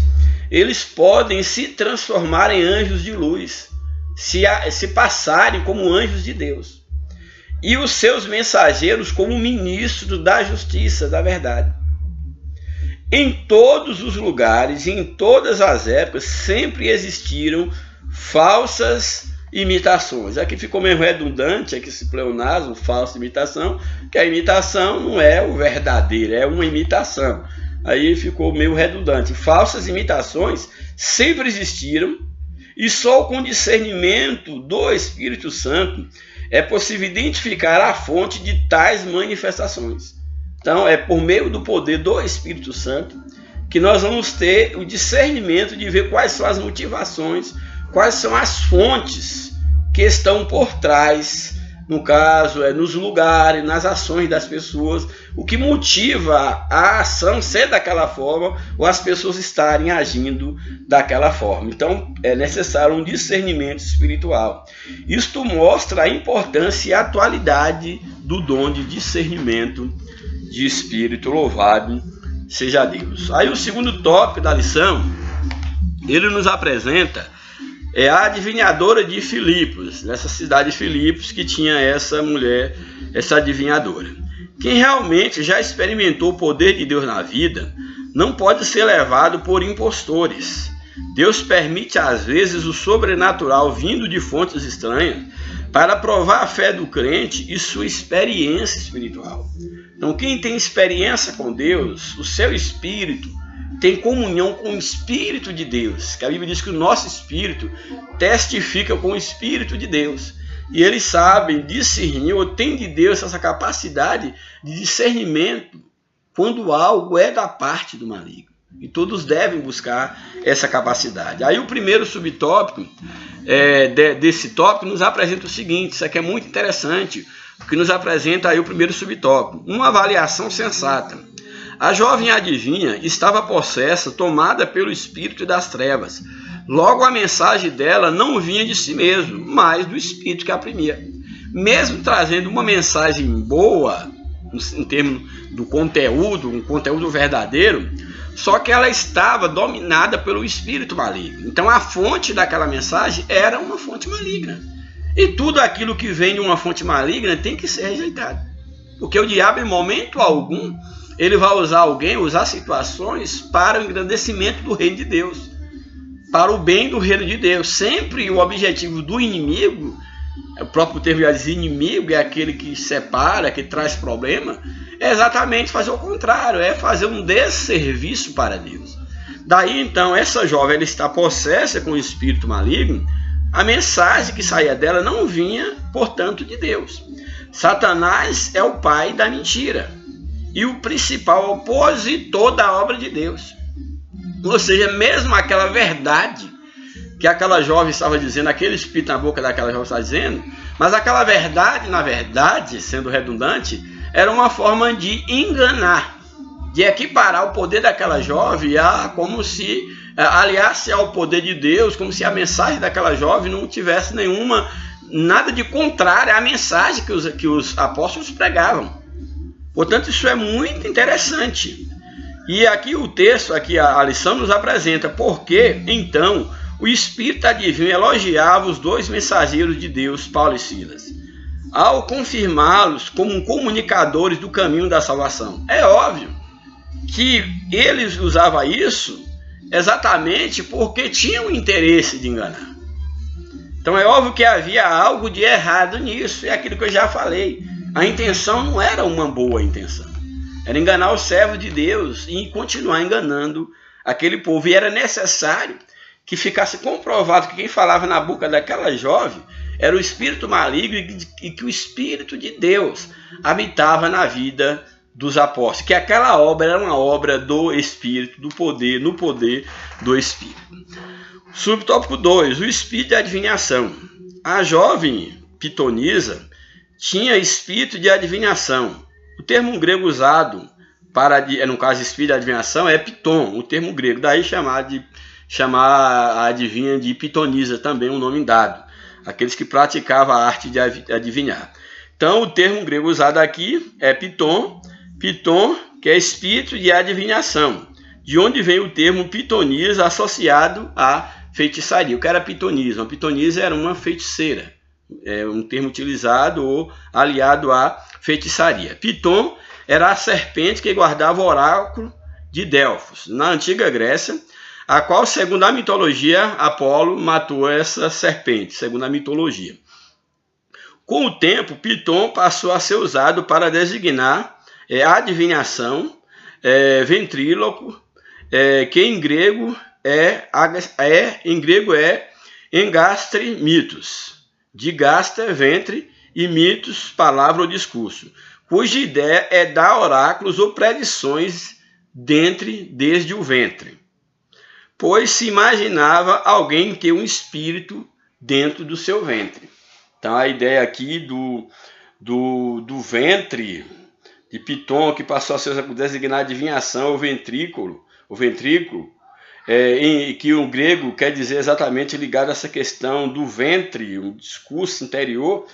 eles podem se transformar em anjos de luz, se passarem como anjos de Deus. E os seus mensageiros como ministros da justiça, da verdade. Em todos os lugares e em todas as épocas sempre existiram falsas imitações. Aqui ficou meio redundante, aqui esse pleonasmo, falsa imitação, que a imitação não é o verdadeiro, é uma imitação. Aí ficou meio redundante. Falsas imitações sempre existiram e só com discernimento do Espírito Santo é possível identificar a fonte de tais manifestações. Então, é por meio do poder do Espírito Santo que nós vamos ter o discernimento de ver quais são as motivações, quais são as fontes que estão por trás, no caso, nos lugares, nas ações das pessoas, o que motiva a ação ser daquela forma ou as pessoas estarem agindo daquela forma. Então, é necessário um discernimento espiritual. Isto mostra a importância e a atualidade do dom de discernimento de espírito. Louvado seja Deus. Aí o segundo tópico da lição, ele nos apresenta a adivinhadora de Filipos, nessa cidade de Filipos, que tinha essa mulher, essa adivinhadora. Quem realmente já experimentou o poder de Deus na vida não pode ser levado por impostores. Deus permite às vezes o sobrenatural vindo de fontes estranhas para provar a fé do crente e sua experiência espiritual. Então, quem tem experiência com Deus, o seu espírito tem comunhão com o Espírito de Deus, que a Bíblia diz que o nosso espírito testifica com o Espírito de Deus. E eles sabem discernir, ou tem de Deus essa capacidade de discernimento quando algo é da parte do maligno. E todos devem buscar essa capacidade. Aí o primeiro subtópico desse tópico nos apresenta o seguinte, isso aqui é muito interessante, que nos apresenta aí o primeiro subtópico, uma avaliação sensata. A jovem adivinha estava possessa, tomada pelo espírito das trevas. Logo a mensagem dela não vinha de si mesmo, mas do espírito que a oprimia. Mesmo trazendo uma mensagem boa, em termos do conteúdo, um conteúdo verdadeiro, só que ela estava dominada pelo espírito maligno. Então a fonte daquela mensagem era uma fonte maligna. E tudo aquilo que vem de uma fonte maligna tem que ser rejeitado. Porque o diabo, em momento algum, ele vai usar situações para o engrandecimento do reino de Deus, para o bem do reino de Deus. Sempre o objetivo do inimigo, o próprio termo já diz, inimigo é aquele que separa, que traz problema, é exatamente fazer o contrário, é fazer um desserviço para Deus. Daí então, essa jovem ela está possessa com o espírito maligno. A mensagem que saía dela não vinha, portanto, de Deus. Satanás é o pai da mentira e o principal opositor da obra de Deus. Ou seja, mesmo aquela verdade que aquela jovem estava dizendo, aquele espírito na boca daquela jovem estava dizendo, mas aquela verdade, na verdade, sendo redundante, era uma forma de enganar, de equiparar o poder daquela jovem como se aliasse ao poder de Deus, como se a mensagem daquela jovem não tivesse nada de contrário à mensagem que os apóstolos pregavam. Portanto, isso é muito interessante. E aqui o texto, aqui a lição nos apresenta porque, então, o espírito adivinho elogiava os dois mensageiros de Deus, Paulo e Silas, ao confirmá-los como comunicadores do caminho da salvação. É óbvio que eles usavam isso exatamente porque tinham interesse de enganar. Então é óbvio que havia algo de errado nisso, é aquilo que eu já falei. A intenção não era uma boa intenção, era enganar o servo de Deus e continuar enganando aquele povo. E era necessário que ficasse comprovado que quem falava na boca daquela jovem era o espírito maligno e que o Espírito de Deus habitava na vida dos apóstolos, que aquela obra era uma obra do Espírito, no poder do Espírito. Subtópico 2, o espírito de adivinhação. A jovem pitonisa tinha espírito de adivinhação. O termo grego usado para, no caso, espírito de adivinhação é piton, o termo grego, daí chamar a adivinha de pitonisa, também um nome dado, aqueles que praticavam a arte de adivinhar. Então, o termo grego usado aqui é piton, que é espírito de adivinhação, de onde vem o termo pitonisa associado à feitiçaria. O que era pitonisa? A pitonisa era uma feiticeira, é um termo utilizado ou aliado à feitiçaria. Piton era a serpente que guardava o oráculo de Delfos, na antiga Grécia, a qual, segundo a mitologia, Apolo matou essa serpente, segundo a mitologia. Com o tempo, Piton passou a ser usado para designar adivinhação, ventríloco, que em grego é engastri mitos, de gaster, ventre, e mitos, palavra ou discurso, cuja ideia é dar oráculos ou predições desde o ventre, pois se imaginava alguém ter um espírito dentro do seu ventre. Então a ideia aqui do ventre de Piton, que passou a ser designado adivinhação, o ventrículo, que o grego quer dizer exatamente ligado a essa questão do ventre, um discurso interior.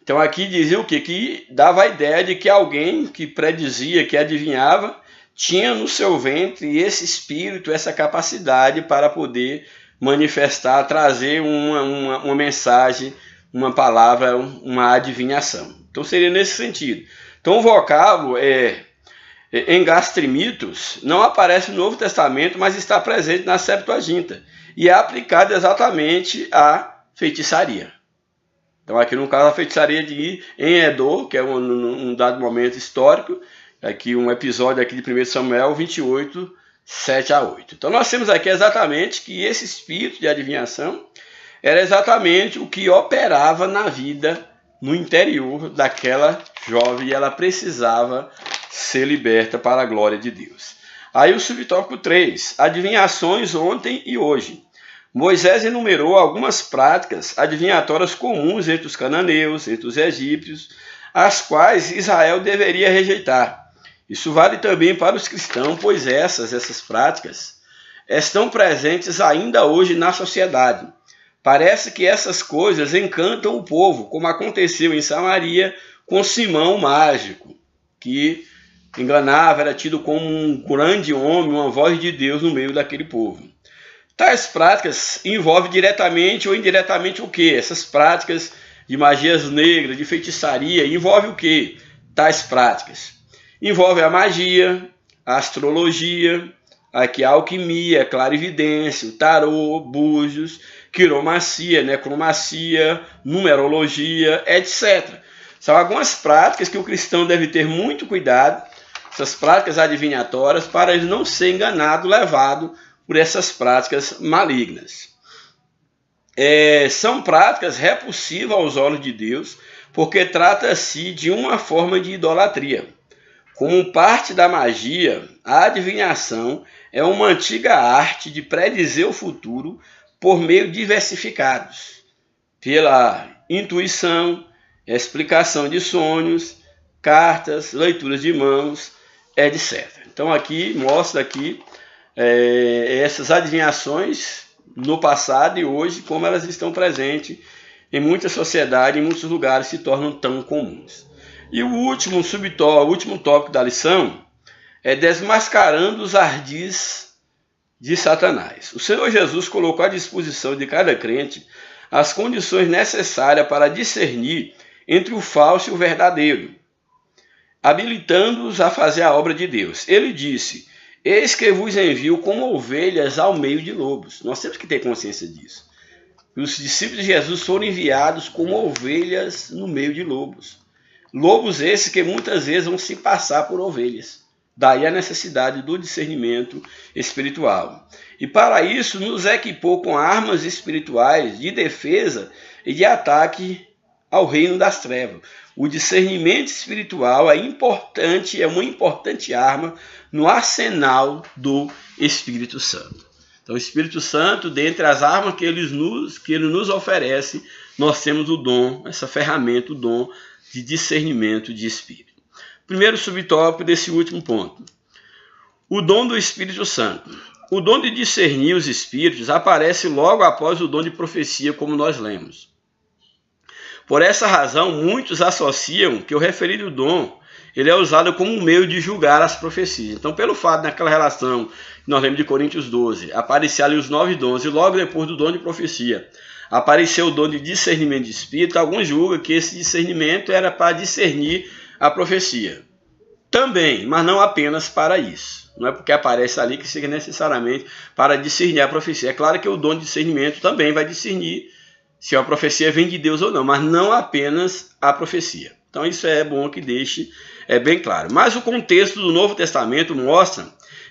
Então aqui dizia o quê? Que dava a ideia de que alguém que predizia, que adivinhava, tinha no seu ventre esse espírito, essa capacidade para poder manifestar, trazer uma mensagem, uma palavra, uma adivinhação. Então seria nesse sentido. Então o vocábulo engastrimitos não aparece no Novo Testamento, mas está presente na Septuaginta e é aplicado exatamente à feitiçaria. Então aqui no caso a feitiçaria de Enedor, que é um dado momento histórico, aqui um episódio aqui de 1 Samuel 28, 7 a 8. Então nós temos aqui exatamente que esse espírito de adivinhação era exatamente o que operava na vida, no interior daquela jovem, e ela precisava ser liberta para a glória de Deus. Aí o subtópico 3, adivinhações ontem e hoje. Moisés enumerou algumas práticas adivinhatórias comuns entre os cananeus, entre os egípcios, as quais Israel deveria rejeitar. Isso vale também para os cristãos, pois essas práticas estão presentes ainda hoje na sociedade. Parece que essas coisas encantam o povo, como aconteceu em Samaria com Simão o mágico, que enganava, era tido como um grande homem, uma voz de Deus no meio daquele povo. Tais práticas envolvem diretamente ou indiretamente o quê? Essas práticas de magias negras, de feitiçaria, envolve o quê? Tais práticas. Envolve a magia, a astrologia, aqui a alquimia, a clarividência, o tarô, búzios, quiromancia, necromancia, numerologia, etc. São algumas práticas que o cristão deve ter muito cuidado, essas práticas adivinhatórias, para ele não ser enganado, levado por essas práticas malignas. São práticas repulsivas aos olhos de Deus, porque trata-se de uma forma de idolatria. Como parte da magia, a adivinhação é uma antiga arte de predizer o futuro por meio diversificados, pela intuição, explicação de sonhos, cartas, leituras de mãos, etc. Então aqui mostra aqui essas adivinhações no passado e hoje, como elas estão presentes em muita sociedade, em muitos lugares se tornam tão comuns. E o último tópico da lição é desmascarando os ardis de Satanás. O Senhor Jesus colocou à disposição de cada crente as condições necessárias para discernir entre o falso e o verdadeiro, habilitando-os a fazer a obra de Deus. Ele disse: eis que vos envio como ovelhas ao meio de lobos. Nós temos que ter consciência disso. Os discípulos de Jesus foram enviados como ovelhas no meio de lobos. Lobos esses que muitas vezes vão se passar por ovelhas. Daí a necessidade do discernimento espiritual. E para isso nos equipou com armas espirituais de defesa e de ataque ao reino das trevas. O discernimento espiritual é importante, é uma importante arma no arsenal do Espírito Santo. Então, o Espírito Santo, dentre as armas que ele nos oferece, nós temos o dom, essa ferramenta, o dom de discernimento de Espírito. Primeiro subtópico desse último ponto. O dom do Espírito Santo. O dom de discernir os Espíritos aparece logo após o dom de profecia, como nós lemos. Por essa razão, muitos associam que o referido dom ele é usado como um meio de julgar as profecias. Então, pelo fato naquela relação que nós lemos de Coríntios 12, aparecer ali os 9 dons, e logo depois do dom de profecia, apareceu o dom de discernimento de espírito, alguns julgam que esse discernimento era para discernir a profecia. Também, mas não apenas para isso. Não é porque aparece ali que seja necessariamente para discernir a profecia. É claro que o dom de discernimento também vai discernir se a profecia vem de Deus ou não, mas não apenas a profecia. Então isso é bom que deixe bem claro. Mas o contexto do Novo Testamento mostra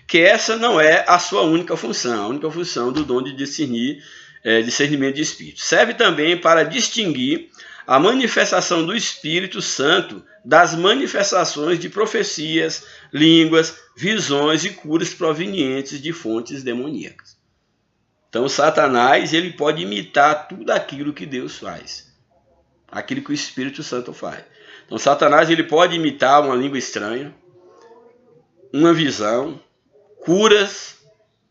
que essa não é a sua única função. A única função do dom de discernir, discernimento de espírito. Serve também para distinguir a manifestação do Espírito Santo das manifestações de profecias, línguas, visões e curas provenientes de fontes demoníacas. Então, Satanás ele pode imitar tudo aquilo que Deus faz, aquilo que o Espírito Santo faz. Então, Satanás ele pode imitar uma língua estranha, uma visão, curas,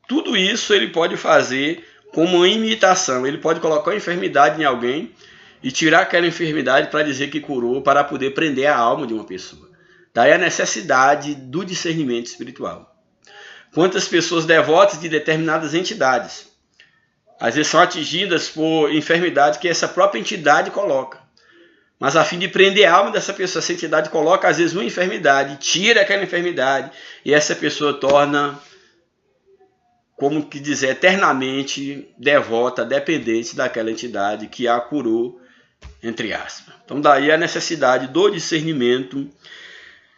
tudo isso ele pode fazer como uma imitação. Ele pode colocar uma enfermidade em alguém e tirar aquela enfermidade para dizer que curou, para poder prender a alma de uma pessoa. Daí a necessidade do discernimento espiritual. Quantas pessoas devotas de determinadas entidades, às vezes são atingidas por enfermidade que essa própria entidade coloca. Mas a fim de prender a alma dessa pessoa, essa entidade coloca às vezes uma enfermidade, tira aquela enfermidade e essa pessoa torna, como que dizer, eternamente devota, dependente daquela entidade que a curou, entre aspas. Então daí a necessidade do discernimento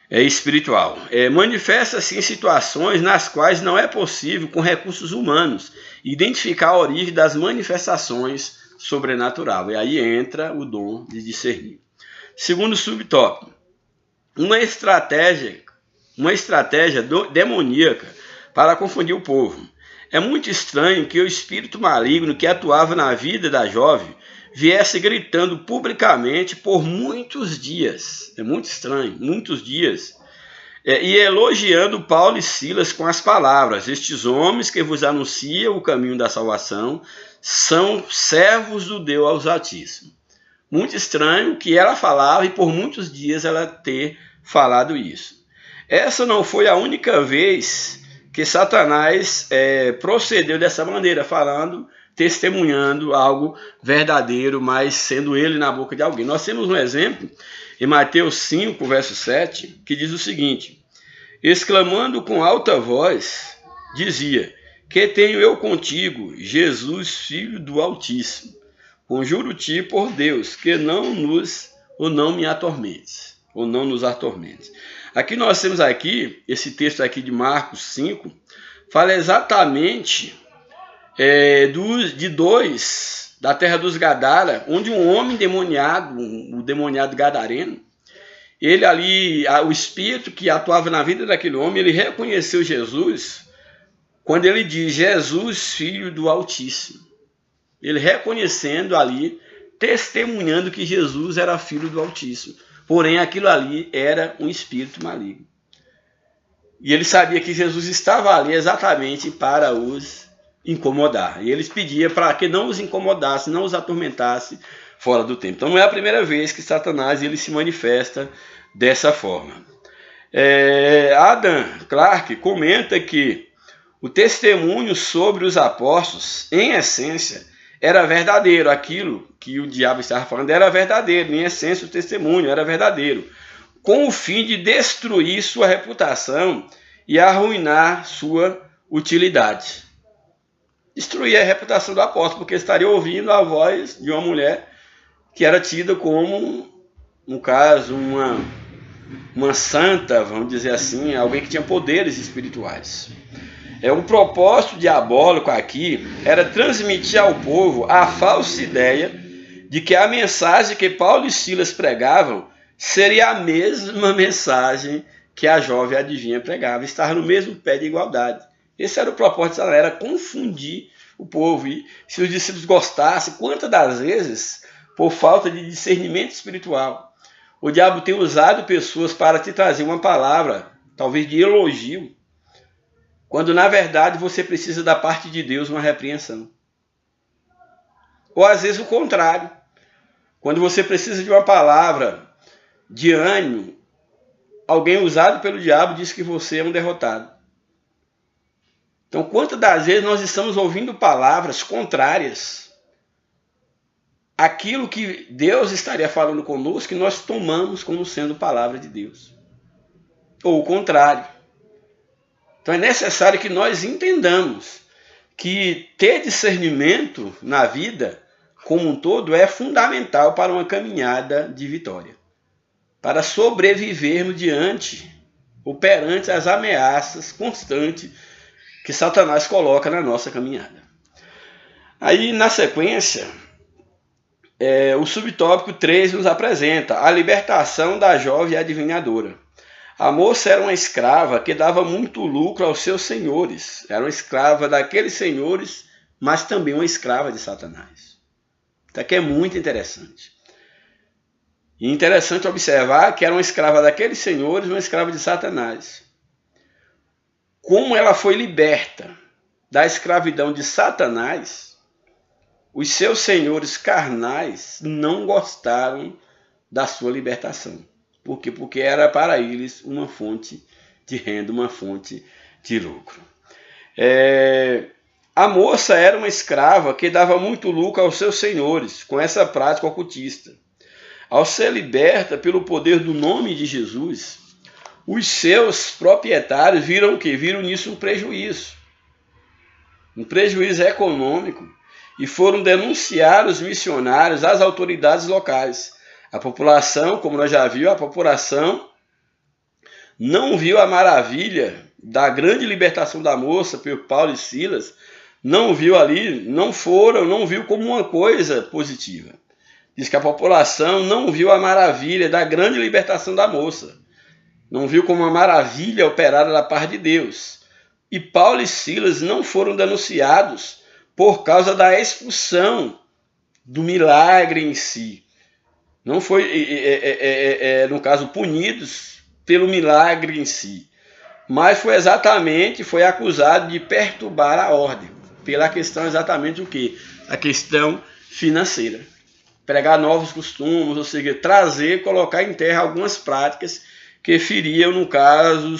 espiritual. Manifesta-se em situações nas quais não é possível, com recursos humanos, identificar a origem das manifestações sobrenaturais. E aí entra o dom de discernir. Segundo subtópico, uma estratégia demoníaca para confundir o povo. É muito estranho que o espírito maligno que atuava na vida da jovem viesse gritando publicamente por muitos dias. É muito estranho, muitos dias. E elogiando Paulo e Silas com as palavras: estes homens que vos anunciam o caminho da salvação são servos do Deus Altíssimo. Muito estranho que ela falava e por muitos dias ela ter falado isso. Essa não foi a única vez que Satanás procedeu dessa maneira, falando, testemunhando algo verdadeiro, mas sendo ele na boca de alguém. Nós temos um exemplo em Mateus 5, verso 7, que diz o seguinte: exclamando com alta voz, dizia: que tenho eu contigo, Jesus, Filho do Altíssimo? Conjuro-te por Deus, que não me atormentes, ou não nos atormentes. Aqui nós temos esse texto aqui de Marcos 5, fala exatamente de dois da terra dos Gadara, onde um homem endemoniado, o demoniado gadareno, ele ali, o espírito que atuava na vida daquele homem, ele reconheceu Jesus quando ele diz: Jesus, Filho do Altíssimo. Ele reconhecendo ali, testemunhando que Jesus era Filho do Altíssimo. Porém, aquilo ali era um espírito maligno. E ele sabia que Jesus estava ali exatamente para os incomodar. E eles pediam para que não os incomodasse, não os atormentasse fora do tempo. Então não é a primeira vez que Satanás ele se manifesta dessa forma. Adam Clarke comenta que o testemunho sobre os apóstolos, em essência, era verdadeiro. Aquilo que o diabo estava falando era verdadeiro. Em essência, o testemunho era verdadeiro, com o fim de destruir sua reputação e arruinar sua utilidade. Destruir a reputação do apóstolo, porque estaria ouvindo a voz de uma mulher que era tida como, no caso, uma santa, vamos dizer assim, alguém que tinha poderes espirituais. O propósito diabólico aqui era transmitir ao povo a falsa ideia de que a mensagem que Paulo e Silas pregavam seria a mesma mensagem que a jovem adivinha pregava, estar no mesmo pé de igualdade. Esse era o propósito dela, era confundir o povo. E se os discípulos gostassem, quantas das vezes, por falta de discernimento espiritual, o diabo tem usado pessoas para te trazer uma palavra, talvez de elogio, quando na verdade você precisa da parte de Deus uma repreensão. Ou às vezes o contrário, quando você precisa de uma palavra de ânimo, alguém usado pelo diabo diz que você é um derrotado. Então, quantas das vezes nós estamos ouvindo palavras contrárias àquilo que Deus estaria falando conosco, que nós tomamos como sendo palavra de Deus? Ou o contrário. Então é necessário que nós entendamos que ter discernimento na vida como um todo é fundamental para uma caminhada de vitória, para sobrevivermos diante ou perante as ameaças constantes que Satanás coloca na nossa caminhada. Aí, na sequência, o subtópico 3 nos apresenta a libertação da jovem adivinhadora. A moça era uma escrava que dava muito lucro aos seus senhores. Era uma escrava daqueles senhores, mas também uma escrava de Satanás. Isso aqui é muito interessante. E interessante observar que era uma escrava daqueles senhores, uma escrava de Satanás. Como ela foi liberta da escravidão de Satanás, os seus senhores carnais não gostaram da sua libertação. Por quê? Porque era para eles uma fonte de renda, uma fonte de lucro. A moça era uma escrava que dava muito lucro aos seus senhores com essa prática ocultista. Ao ser liberta pelo poder do nome de Jesus, os seus proprietários viram o quê? Viram nisso um prejuízo econômico, e foram denunciar os missionários às autoridades locais. A população, como nós já vimos, a população não viu a maravilha da grande libertação da moça por Paulo e Silas, não viu ali, não viu como uma coisa positiva. Diz que a população não viu a maravilha da grande libertação da moça, não viu como uma maravilha operada da parte de Deus. E Paulo e Silas não foram denunciados por causa da expulsão do milagre em si. Não foi, no caso, punidos pelo milagre em si. Mas foi acusado de perturbar a ordem. Pela questão exatamente o quê? A questão financeira. Pregar novos costumes, ou seja, colocar em terra algumas práticas que feriam, no caso,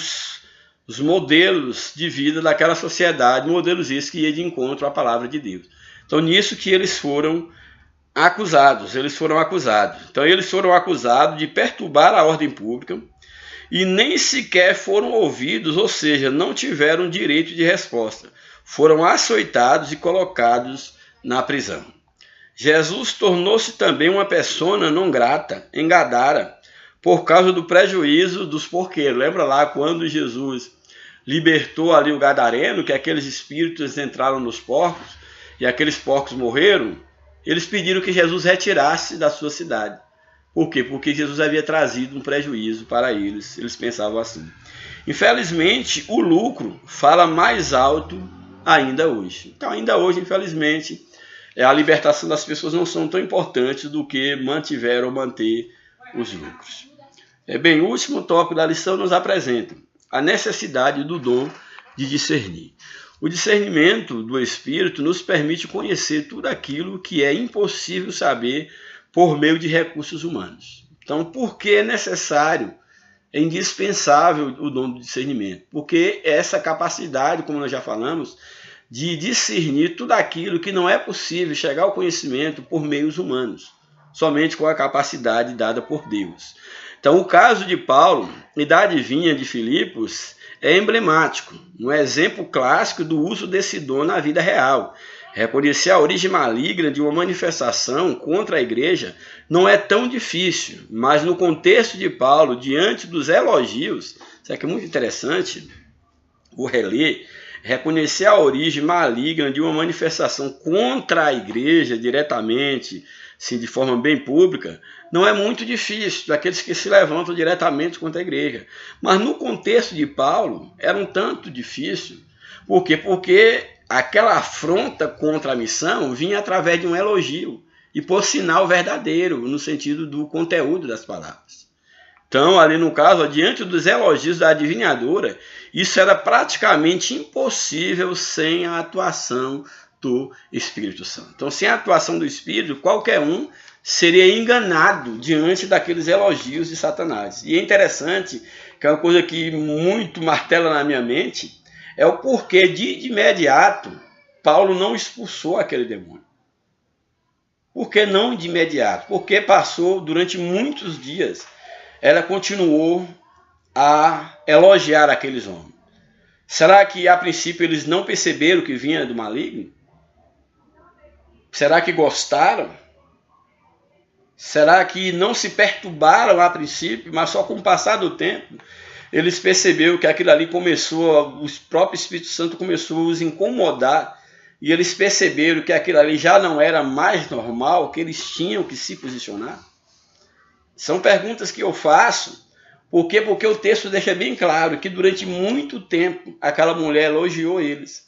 os modelos de vida daquela sociedade, modelos esses que iam de encontro à palavra de Deus. Então, nisso que eles foram acusados. Então, eles foram acusados de perturbar a ordem pública e nem sequer foram ouvidos, ou seja, não tiveram direito de resposta. Foram açoitados e colocados na prisão. Jesus tornou-se também uma persona não grata em Gadara, por causa do prejuízo dos porqueiros. Lembra lá quando Jesus libertou ali o gadareno, que aqueles espíritos entraram nos porcos e aqueles porcos morreram? Eles pediram que Jesus retirasse da sua cidade. Por quê? Porque Jesus havia trazido um prejuízo para eles. Eles pensavam assim. Infelizmente, o lucro fala mais alto ainda hoje. Então, ainda hoje, infelizmente, a libertação das pessoas não são tão importantes do que mantiver ou manter os lucros. Bem, o último tópico da lição nos apresenta a necessidade do dom de discernir. O discernimento do Espírito nos permite conhecer tudo aquilo que é impossível saber por meio de recursos humanos. Então, por que é necessário, é indispensável o dom do discernimento? Porque essa capacidade, como nós já falamos, de discernir tudo aquilo que não é possível chegar ao conhecimento por meios humanos, somente com a capacidade dada por Deus. Então, o caso de Paulo e da adivinha de Filipos é emblemático, um exemplo clássico do uso desse dom na vida real. Reconhecer a origem maligna de uma manifestação contra a igreja não é tão difícil, mas no contexto de Paulo, diante dos elogios, isso aqui é muito interessante, vou reler, reconhecer a origem maligna de uma manifestação contra a igreja diretamente, sim, de forma bem pública, não é muito difícil daqueles que se levantam diretamente contra a igreja. Mas no contexto de Paulo, era um tanto difícil. Por quê? Porque aquela afronta contra a missão vinha através de um elogio, e por sinal verdadeiro, no sentido do conteúdo das palavras. Então, ali no caso, diante dos elogios da adivinhadora, isso era praticamente impossível sem a atuação do Espírito Santo. Então, sem a atuação do Espírito, qualquer um seria enganado diante daqueles elogios de Satanás. E é interessante, que é uma coisa que muito martela na minha mente, é o porquê de imediato Paulo não expulsou aquele demônio. Por que não de imediato? Porque passou durante muitos dias, ela continuou a elogiar aqueles homens. Será que a princípio eles não perceberam que vinha do maligno? Será que gostaram? Será que não se perturbaram a princípio, mas só com o passar do tempo eles perceberam que aquilo ali o próprio Espírito Santo começou a os incomodar e eles perceberam que aquilo ali já não era mais normal, que eles tinham que se posicionar? São perguntas que eu faço. Por quê? Porque o texto deixa bem claro que durante muito tempo aquela mulher elogiou eles.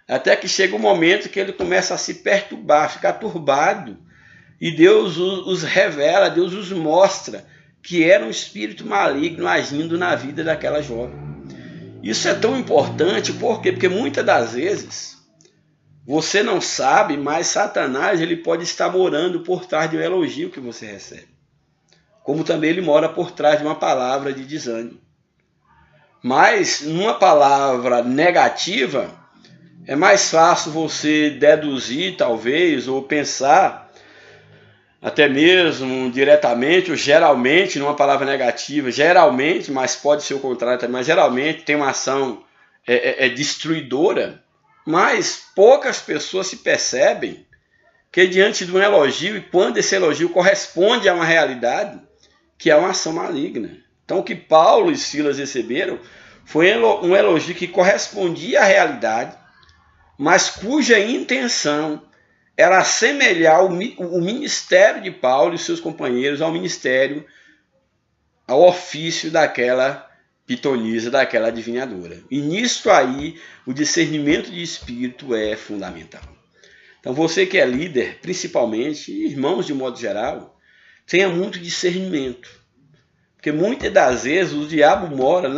Até que chega um momento que ele começa a se perturbar, a ficar turbado. E Deus os revela, Deus os mostra que era um espírito maligno agindo na vida daquela jovem. Isso é tão importante, por quê? Porque muitas das vezes você não sabe, mas Satanás ele pode estar morando por trás de um elogio que você recebe. Como também ele mora por trás de uma palavra de desânimo. Mas numa palavra negativa, é mais fácil você deduzir, talvez, ou pensar, até mesmo diretamente ou geralmente, numa palavra negativa, geralmente, mas pode ser o contrário também, mas geralmente tem uma ação destruidora, mas poucas pessoas se percebem que diante de um elogio, e quando esse elogio corresponde a uma realidade, que é uma ação maligna. Então o que Paulo e Silas receberam foi um elogio que correspondia à realidade, mas cuja intenção era assemelhar o ministério de Paulo e seus companheiros ao ofício daquela pitonisa, daquela adivinhadora. E nisso aí, o discernimento de espírito é fundamental. Então você que é líder, principalmente, irmãos de modo geral, tenha muito discernimento. Porque muitas das vezes o diabo mora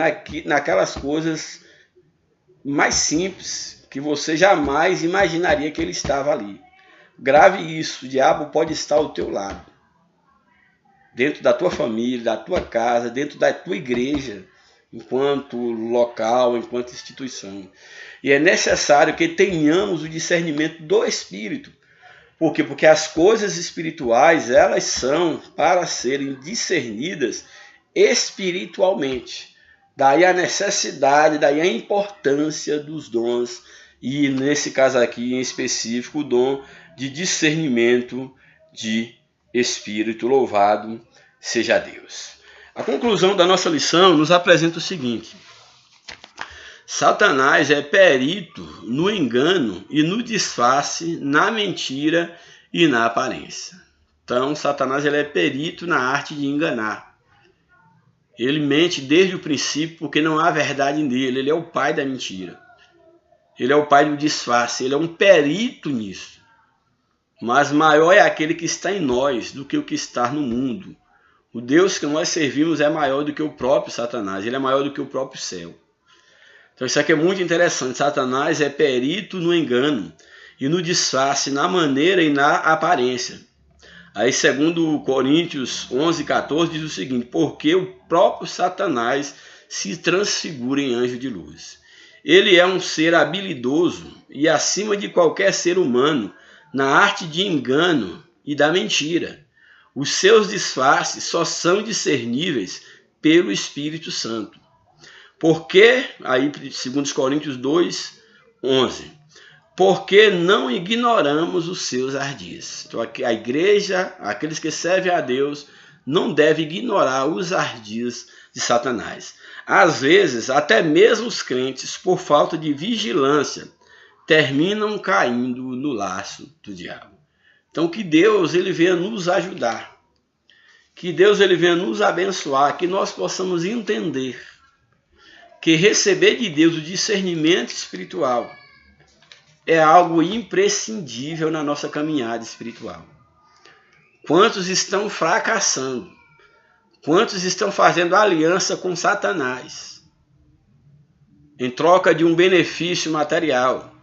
naquelas coisas mais simples, que você jamais imaginaria que ele estava ali. Grave isso, o diabo pode estar ao teu lado, dentro da tua família, da tua casa, dentro da tua igreja, enquanto local, enquanto instituição. E é necessário que tenhamos o discernimento do Espírito. Por quê? Porque as coisas espirituais, elas são para serem discernidas espiritualmente. Daí a necessidade, daí a importância dos dons, e nesse caso aqui em específico, o dom de discernimento de espírito. Louvado seja Deus. A conclusão da nossa lição nos apresenta o seguinte: Satanás é perito no engano e no disfarce, na mentira e na aparência. Então, Satanás ele é perito na arte de enganar. Ele mente desde o princípio porque não há verdade nele. Ele é o pai da mentira. Ele é o pai do disfarce. Ele é um perito nisso. Mas maior é aquele que está em nós do que o que está no mundo. O Deus que nós servimos é maior do que o próprio Satanás. Ele é maior do que o próprio céu. Então isso aqui é muito interessante. Satanás é perito no engano e no disfarce, na maneira e na aparência. Aí, segundo Coríntios 11:14, diz o seguinte: porque o próprio Satanás se transfigura em anjo de luz. Ele é um ser habilidoso e acima de qualquer ser humano na arte de engano e da mentira. Os seus disfarces só são discerníveis pelo Espírito Santo. Porque, aí, segundo Coríntios 2:11, porque não ignoramos os seus ardis. Então, a igreja, aqueles que servem a Deus, não devem ignorar os ardis de Satanás. Às vezes, até mesmo os crentes, por falta de vigilância, terminam caindo no laço do diabo. Então, que Deus ele venha nos ajudar. Que Deus ele venha nos abençoar, que nós possamos entender que receber de Deus o discernimento espiritual é algo imprescindível na nossa caminhada espiritual. Quantos estão fracassando? Quantos estão fazendo aliança com Satanás? Em troca de um benefício material,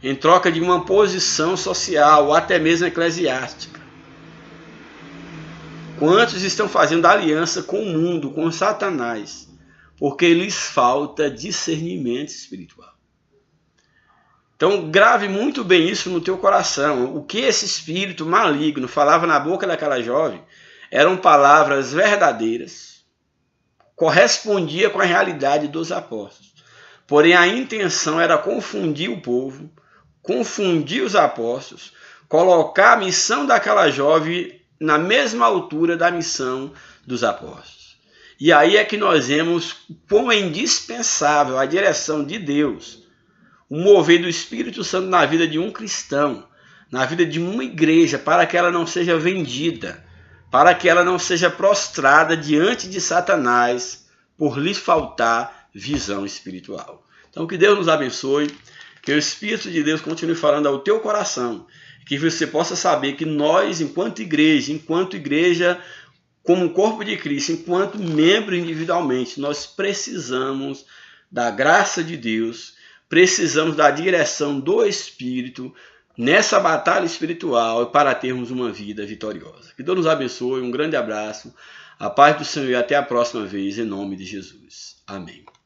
em troca de uma posição social, ou até mesmo eclesiástica. Quantos estão fazendo aliança com o mundo, com Satanás, porque lhes falta discernimento espiritual. Então, grave muito bem isso no teu coração. O que esse espírito maligno falava na boca daquela jovem eram palavras verdadeiras, correspondia com a realidade dos apóstolos. porém a intenção era confundir o povo, confundir os apóstolos, colocar a missão daquela jovem na mesma altura da missão dos apóstolos. E aí é que nós vemos como é indispensável a direção de Deus, o mover do Espírito Santo na vida de um cristão, na vida de uma igreja, para que ela não seja vendida, para que ela não seja prostrada diante de Satanás por lhe faltar visão espiritual. Então que Deus nos abençoe, que o Espírito de Deus continue falando ao teu coração, que você possa saber que nós, enquanto igreja, como corpo de Cristo, enquanto membro individualmente, nós precisamos da graça de Deus, precisamos da direção do Espírito nessa batalha espiritual para termos uma vida vitoriosa. Que Deus nos abençoe, um grande abraço, a paz do Senhor e até a próxima vez, em nome de Jesus. Amém.